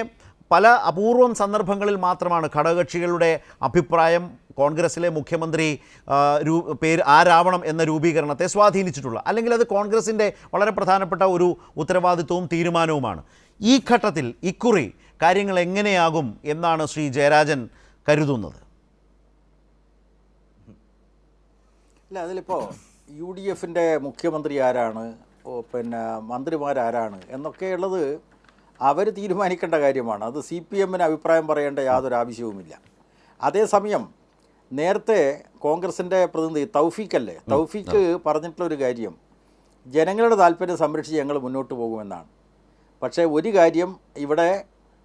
പല അപൂർവം സന്ദർഭങ്ങളിൽ മാത്രമാണ് ഘടകകക്ഷികളുടെ അഭിപ്രായം കോൺഗ്രസിലെ മുഖ്യമന്ത്രി പേര് ആരാവണം എന്ന രൂപീകരണത്തെ സ്വാധീനിച്ചിട്ടുള്ള, അല്ലെങ്കിൽ അത് കോൺഗ്രസിൻ്റെ വളരെ പ്രധാനപ്പെട്ട ഒരു ഉത്തരവാദിത്വവും തീരുമാനവുമാണ്. ഈ ഘട്ടത്തിൽ ഇക്കുറി കാര്യങ്ങൾ എങ്ങനെയാകും എന്നാണ് ശ്രീ ജയരാജൻ കരുതുന്നത്? അല്ല, അതിലിപ്പോൾ UDFൻ്റെ മുഖ്യമന്ത്രി ആരാണ്, പിന്നെ മന്ത്രിമാരാരാണ് എന്നൊക്കെയുള്ളത് അവർ തീരുമാനിക്കേണ്ട കാര്യമാണ്. അത് CPM-ന് അഭിപ്രായം പറയേണ്ട യാതൊരു ആവശ്യവുമില്ല. അതേസമയം നേരത്തെ കോൺഗ്രസിൻ്റെ പ്രതിനിധി തൗഫീക്ക് പറഞ്ഞിട്ടുള്ളൊരു കാര്യം ജനങ്ങളുടെ താല്പര്യം സംരക്ഷിച്ച് ഞങ്ങൾ മുന്നോട്ട് പോകുമെന്നാണ്. പക്ഷേ ഒരു കാര്യം ഇവിടെ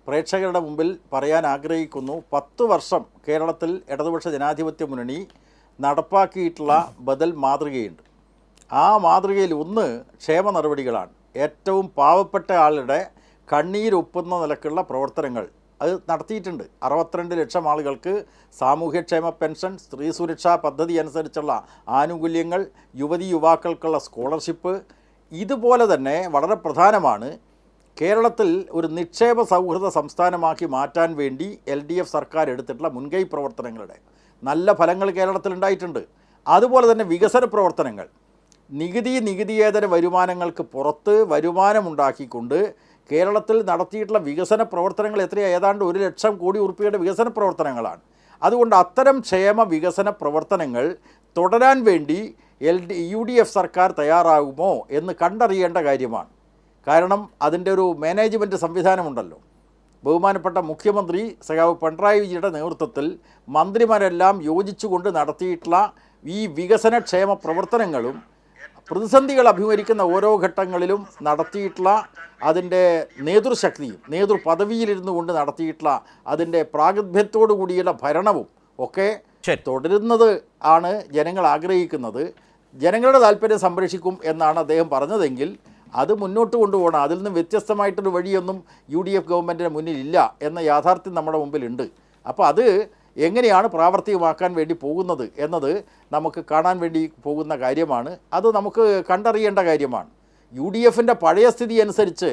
പ്രേക്ഷകരുടെ മുമ്പിൽ പറയാൻ ആഗ്രഹിക്കുന്നു. 10 വർഷം കേരളത്തിൽ ഇടതുപക്ഷ ജനാധിപത്യ മുന്നണി നടപ്പാക്കിയിട്ടുള്ള ബദൽ മാതൃകയുണ്ട്. ആ മാതൃകയിൽ ഒന്ന് ക്ഷേമ നടപടികളാണ്. ഏറ്റവും പാവപ്പെട്ട ആളുടെ കണ്ണീരൊപ്പുന്ന നിലക്കുള്ള പ്രവർത്തനങ്ങൾ അത് നടത്തിയിട്ടുണ്ട്. 62 ലക്ഷം ആളുകൾക്ക് സാമൂഹ്യക്ഷേമ പെൻഷൻ, സ്ത്രീ സുരക്ഷാ പദ്ധതി അനുസരിച്ചുള്ള ആനുകൂല്യങ്ങൾ, യുവാക്കൾക്കുള്ള സ്കോളർഷിപ്പ്. ഇതുപോലെ തന്നെ വളരെ പ്രധാനമാണ് കേരളത്തിൽ ഒരു നിക്ഷേപ സൗഹൃദ സംസ്ഥാനമാക്കി മാറ്റാൻ വേണ്ടി LDF സർക്കാർ എടുത്തിട്ടുള്ള മുൻകൈ പ്രവർത്തനങ്ങളുടെ നല്ല ഫലങ്ങൾ കേരളത്തിൽ ഉണ്ടായിട്ടുണ്ട്. അതുപോലെ തന്നെ വികസന പ്രവർത്തനങ്ങൾ, നികുതിയേതര വരുമാനങ്ങൾക്ക് പുറത്ത് വരുമാനമുണ്ടാക്കിക്കൊണ്ട് കേരളത്തിൽ നടത്തിയിട്ടുള്ള വികസന പ്രവർത്തനങ്ങൾ ഏതാണ്ട് 1 ലക്ഷം കോടി രൂപയുടെ വികസന പ്രവർത്തനങ്ങളാണ്. അതുകൊണ്ട് അത്തരം ക്ഷേമ വികസന പ്രവർത്തനങ്ങൾ തുടരാൻ വേണ്ടി UDF സർക്കാർ തയ്യാറാകുമോ എന്ന് കണ്ടറിയേണ്ട കാര്യമാണ്. കാരണം അതിൻ്റെ ഒരു മാനേജ്മെൻറ്റ് സംവിധാനമുണ്ടല്ലോ. ബഹുമാനപ്പെട്ട മുഖ്യമന്ത്രി സഖാവ് പിണറായി വിജയൻ്റെ നേതൃത്വത്തിൽ മന്ത്രിമാരെല്ലാം യോജിച്ചുകൊണ്ട് നടത്തിയിട്ടുള്ള ഈ വികസനക്ഷേമ പ്രവർത്തനങ്ങളും പ്രതിസന്ധികൾ അഭിമുഖീകരിക്കുന്ന ഓരോ ഘട്ടങ്ങളിലും നടത്തിയിട്ടുള്ള അതിൻ്റെ നേതൃശക്തിയും നേതൃപദവിയിലിരുന്നു കൊണ്ട് നടത്തിയിട്ടുള്ള അതിൻ്റെ പ്രാഗൽഭ്യത്തോടു കൂടിയുള്ള ഭരണവും ഒക്കെ തുടരുന്നത് ആണ് ജനങ്ങൾ ആഗ്രഹിക്കുന്നത്. ജനങ്ങളുടെ താല്പര്യം സംരക്ഷിക്കും എന്നാണ് അദ്ദേഹം പറഞ്ഞതെങ്കിൽ അത് മുന്നോട്ട് കൊണ്ടുപോകണം. അതിൽ നിന്ന് വ്യത്യസ്തമായിട്ടൊരു വഴിയൊന്നും UDF ഗവൺമെൻറ്റിന് മുന്നിലില്ല എന്ന യാഥാർത്ഥ്യം നമ്മുടെ മുമ്പിലുണ്ട്. അപ്പോൾ അത് എങ്ങനെയാണ് പ്രാവർത്തികമാക്കാൻ വേണ്ടി പോകുന്നത് എന്നത് നമുക്ക് കാണാൻ വേണ്ടി പോകുന്ന കാര്യമാണ്. അത് നമുക്ക് കണ്ടറിയേണ്ട കാര്യമാണ്. UDFൻ്റെ പഴയ സ്ഥിതി അനുസരിച്ച്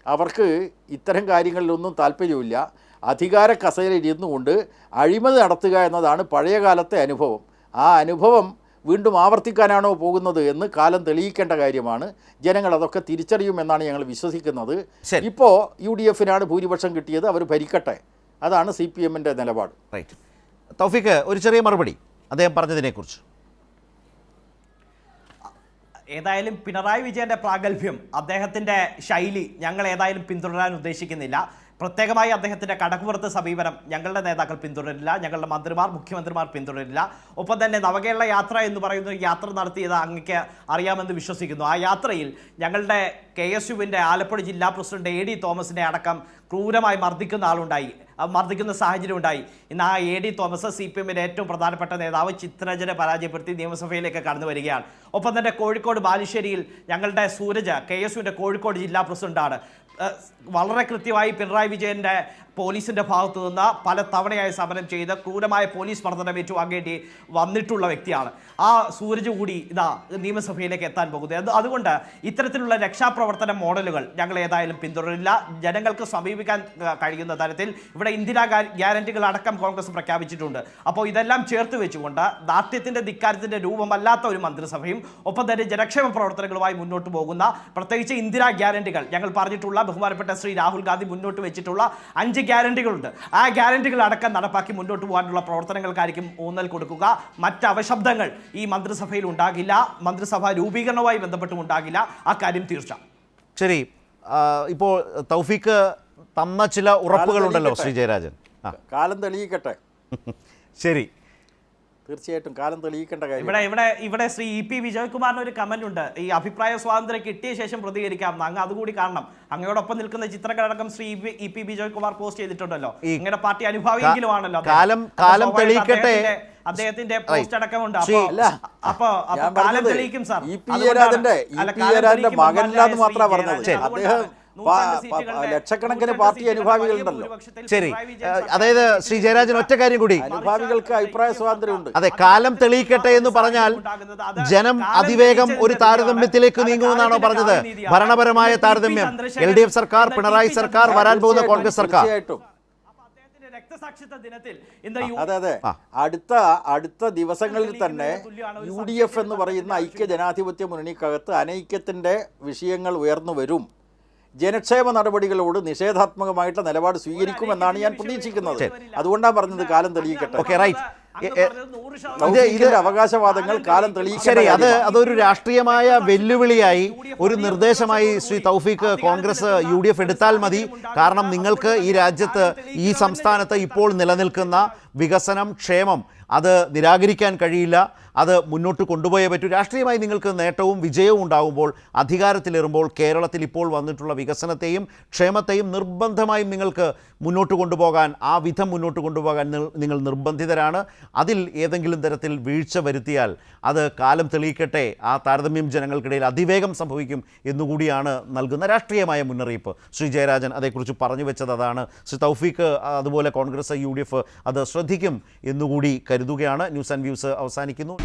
അവർക്ക് ഇത്തരം കാര്യങ്ങളിലൊന്നും താല്പര്യമില്ല. അധികാര കസേരയിൽ ഇരുന്നുകൊണ്ട് അഴിമതി നടത്തുക എന്നതാണ് പഴയ കാലത്തെ അനുഭവം. ആ അനുഭവം വീണ്ടും ആവർത്തിക്കാനാണോ പോകുന്നത് എന്ന് കാലം തെളിയിക്കേണ്ട കാര്യമാണ്. ജനങ്ങൾ അതൊക്കെ തിരിച്ചറിയുമെന്നാണ് ഞങ്ങൾ വിശ്വസിക്കുന്നത്. ഇപ്പോൾ UDFനാണ് ഭൂരിപക്ഷം കിട്ടിയത്, അവർ ഭരിക്കട്ടെ, അതാണ് CPM-ൻ്റെ നിലപാട്. റൈറ്റ്. തൗഫീക്ക്, ഒരു ചെറിയ മറുപടി അദ്ദേഹം പറഞ്ഞതിനെക്കുറിച്ച്. ഏതായാലും പിണറായി വിജയന്റെ പ്രാഗൽഭ്യം, അദ്ദേഹത്തിന്റെ ശൈലി ഞങ്ങൾ ഏതായാലും പിന്തുടരാൻ ഉദ്ദേശിക്കുന്നില്ല. പ്രത്യേകമായി അദ്ദേഹത്തിൻ്റെ കടക്കുപുറത്ത് സമീപനം ഞങ്ങളുടെ നേതാക്കൾ പിന്തുടരില്ല, ഞങ്ങളുടെ മന്ത്രിമാർ, മുഖ്യമന്ത്രിമാർ പിന്തുടരില്ല. ഒപ്പം തന്നെ നവകേരള യാത്ര എന്ന് പറയുന്ന ഒരു യാത്ര നടത്തിയത് അങ്ങക്ക് അറിയാമെന്ന് വിശ്വസിക്കുന്നു. ആ യാത്രയിൽ ഞങ്ങളുടെ KSUവിൻ്റെ ആലപ്പുഴ ജില്ലാ പ്രസിഡന്റ് AD തോമസിനെ അടക്കം ക്രൂരമായി മർദ്ദിക്കുന്ന സാഹചര്യം ഉണ്ടായി. ഇന്ന് ആ AD തോമസ് CPM-ന്റെ ഏറ്റവും പ്രധാനപ്പെട്ട നേതാവ് ചിത്രരഞ്ജനെ പരാജയപ്പെടുത്തി നിയമസഭയിലേക്ക് കടന്നു വരികയാണ്. ഒപ്പം തന്നെ കോഴിക്കോട് ബാലുശ്ശേരിയിൽ ഞങ്ങളുടെ സൂരജ് KSUവിൻ്റെ കോഴിക്കോട് ജില്ലാ പ്രസിഡന്റാണ്. വളരെ കൃത്യമായി പിണറായി വിജയൻ്റെ പോലീസിൻ്റെ ഭാഗത്തു നിന്ന് പല തവണയായി സമരം ചെയ്ത് ക്രൂരമായ പോലീസ് മർദ്ദനം ഏറ്റുവാങ്ങേണ്ടി വന്നിട്ടുള്ള വ്യക്തിയാണ്. ആ സൂരജ് കൂടി നിയമസഭയിലേക്ക് എത്താൻ പോകുന്നത്. അതുകൊണ്ട് ഇത്തരത്തിലുള്ള രക്ഷാപ്രവർത്തന മോഡലുകൾ ഞങ്ങൾ ഏതായാലും പിന്തുടരില്ല. ജനങ്ങൾക്ക് സമീപിക്കാൻ കഴിയുന്ന തരത്തിൽ ഇവിടെ ഇന്ദിരാ ഗ്യാരണ്ടികൾ അടക്കം കോൺഗ്രസ് പ്രഖ്യാപിച്ചിട്ടുണ്ട്. അപ്പോൾ ഇതെല്ലാം ചേർത്ത് വെച്ചുകൊണ്ട് ദാർഢ്യത്തിൻ്റെ ധിക്കാരത്തിൻ്റെ രൂപമല്ലാത്ത ഒരു മന്ത്രിസഭയും ഒപ്പം തന്നെ ജനക്ഷേമ പ്രവർത്തനങ്ങളുമായി മുന്നോട്ട് പോകുന്ന, പ്രത്യേകിച്ച് ഇന്ദിരാ ഗ്യാരണ്ടികൾ ഞങ്ങൾ പറഞ്ഞിട്ടുള്ള ബഹുമാനപ്പെട്ട ശ്രീ രാഹുൽ ഗാന്ധി മുന്നോട്ട് വെച്ചിട്ടുള്ള 5 ഗ്യാരണ്ടികളുണ്ട്. ആ ഗ്യാരണ്ടികൾ അടക്കം നടപ്പാക്കി മുന്നോട്ട് പോകാനുള്ള പ്രവർത്തനങ്ങൾക്കായിരിക്കും ഊന്നൽ കൊടുക്കുക. മറ്റ് അവശബ്ദങ്ങൾ ഈ മന്ത്രിസഭയിൽ ഉണ്ടാകില്ല, മന്ത്രിസഭാ രൂപീകരണവുമായി ബന്ധപ്പെട്ടും ഉണ്ടാകില്ല. ആ കാര്യം തീർച്ച. ശരി, ഇപ്പോൾ തൗഫീഖ് തന്ന ചില ഉറപ്പുകളുണ്ടല്ലോ ശ്രീ ജയരാജൻ. കാലം തെളിയിക്കട്ടെ. ശരി, തീർച്ചയായിട്ടും കാലം തെളിയിക്കേണ്ട കാര്യം. ഇവിടെ ശ്രീ ഇ.പി. വിജയകുമാറിന് ഒരു കമന്റ് ഉണ്ട്. ഈ അഭിപ്രായ സ്വാതന്ത്ര്യം കിട്ടിയ ശേഷം പ്രതികരിക്കാം. അങ്ങ് അതുകൂടി കാണണം. അങ്ങയോടൊപ്പം നിൽക്കുന്ന ചിത്രങ്ങളടക്കം ശ്രീ ഇ.പി. വിജയകുമാർ പോസ്റ്റ് ചെയ്തിട്ടുണ്ടല്ലോ. നിങ്ങളുടെ പാർട്ടി അനുഭാവിയെങ്കിലും ആണല്ലോ. കാലം തെളിയിക്കട്ടെ. അദ്ദേഹത്തിന്റെ പോസ്റ്റ് അടക്കമുണ്ട്. അപ്പൊ കാലം തെളിയിക്കും സാർ. ഇ.പി. ജയരാജന്റെ മകനില്ലാന്ന് മാത്രമാണ് പറഞ്ഞത്. അദ്ദേഹം ലക്ഷക്കണക്കിന് പാർട്ടി അനുഭാവികളുണ്ടല്ലോ. ശരി, അതായത് ശ്രീ ജയരാജൻ ഒറ്റ കാര്യം കൂടി, അനുഭാവികൾക്ക് അഭിപ്രായ സ്വാതന്ത്ര്യമുണ്ട്. അതെ, കാലം തെളിയിക്കട്ടെ എന്ന് പറഞ്ഞാൽ ജനം അതിവേഗം ഒരു താരതമ്യത്തിലേക്ക് നീങ്ങുമെന്നാണോ പറഞ്ഞത്? ഭരണപരമായ താരതമ്യം, LDF സർക്കാർ, പിണറായി സർക്കാർ, വരാൻ പോകുന്ന കോൺഗ്രസ് സർക്കാർ. അതെ അതെ, അടുത്ത ദിവസങ്ങളിൽ തന്നെ UDF എന്ന് പറയുന്ന ഐക്യ ജനാധിപത്യ മുന്നണിക്കകത്ത് അനൈക്യത്തിന്റെ വിഷയങ്ങൾ ഉയർന്നു വരും. ജനക്ഷേമ നടപടികളോട് നിഷേധാത്മകമായിട്ടുള്ള നിലപാട് സ്വീകരിക്കുമെന്നാണ് ഞാൻ പ്രതീക്ഷിക്കുന്നത്. അതുകൊണ്ടാണ് പറഞ്ഞത് കാലം തെളിയിക്കട്ടെ. അവകാശവാദങ്ങൾ കാലം തെളിയിക്കട്ടെ. ശരി, അതൊരു രാഷ്ട്രീയമായ വെല്ലുവിളിയായി, ഒരു നിർദ്ദേശമായി ശ്രീ തൗഫീഖ് കോൺഗ്രസ് UDF എടുത്താൽ മതി. കാരണം നിങ്ങൾക്ക് ഈ രാജ്യത്ത്, ഈ സംസ്ഥാനത്ത് ഇപ്പോൾ നിലനിൽക്കുന്ന വികസനം, ക്ഷേമം അത് നിരാകരിക്കാൻ കഴിയില്ല. അത് മുന്നോട്ട് കൊണ്ടുപോയേ പറ്റൂ. രാഷ്ട്രീയമായി നിങ്ങൾക്ക് നേട്ടവും വിജയവും ഉണ്ടാകുമ്പോൾ, അധികാരത്തിലേറുമ്പോൾ കേരളത്തിൽ ഇപ്പോൾ വന്നിട്ടുള്ള വികസനത്തെയും ക്ഷേമത്തെയും നിർബന്ധമായും നിങ്ങൾക്ക് മുന്നോട്ട് കൊണ്ടുപോകാൻ, ആ വിധം മുന്നോട്ട് കൊണ്ടുപോകാൻ നിങ്ങൾ നിർബന്ധിതരാണ്. അതിൽ ഏതെങ്കിലും തരത്തിൽ വീഴ്ച വരുത്തിയാൽ അത് കാലം തെളിയിക്കട്ടെ. ആ താരതമ്യം ജനങ്ങൾക്കിടയിൽ അതിവേഗം സംഭവിക്കും എന്നുകൂടിയാണ് നൽകുന്ന രാഷ്ട്രീയമായ മുന്നറിയിപ്പ്. ശ്രീ ജയരാജൻ അതേക്കുറിച്ച് പറഞ്ഞു വെച്ചത് അതാണ്. ശ്രീ തൗഫീഖ് അതുപോലെ കോൺഗ്രസ് UDF അത് ശ്രദ്ധിക്കും എന്നുകൂടി കരുതുകയാണ്. ന്യൂസ് ആൻഡ് വ്യൂസ് അവസാനിക്കുന്നു.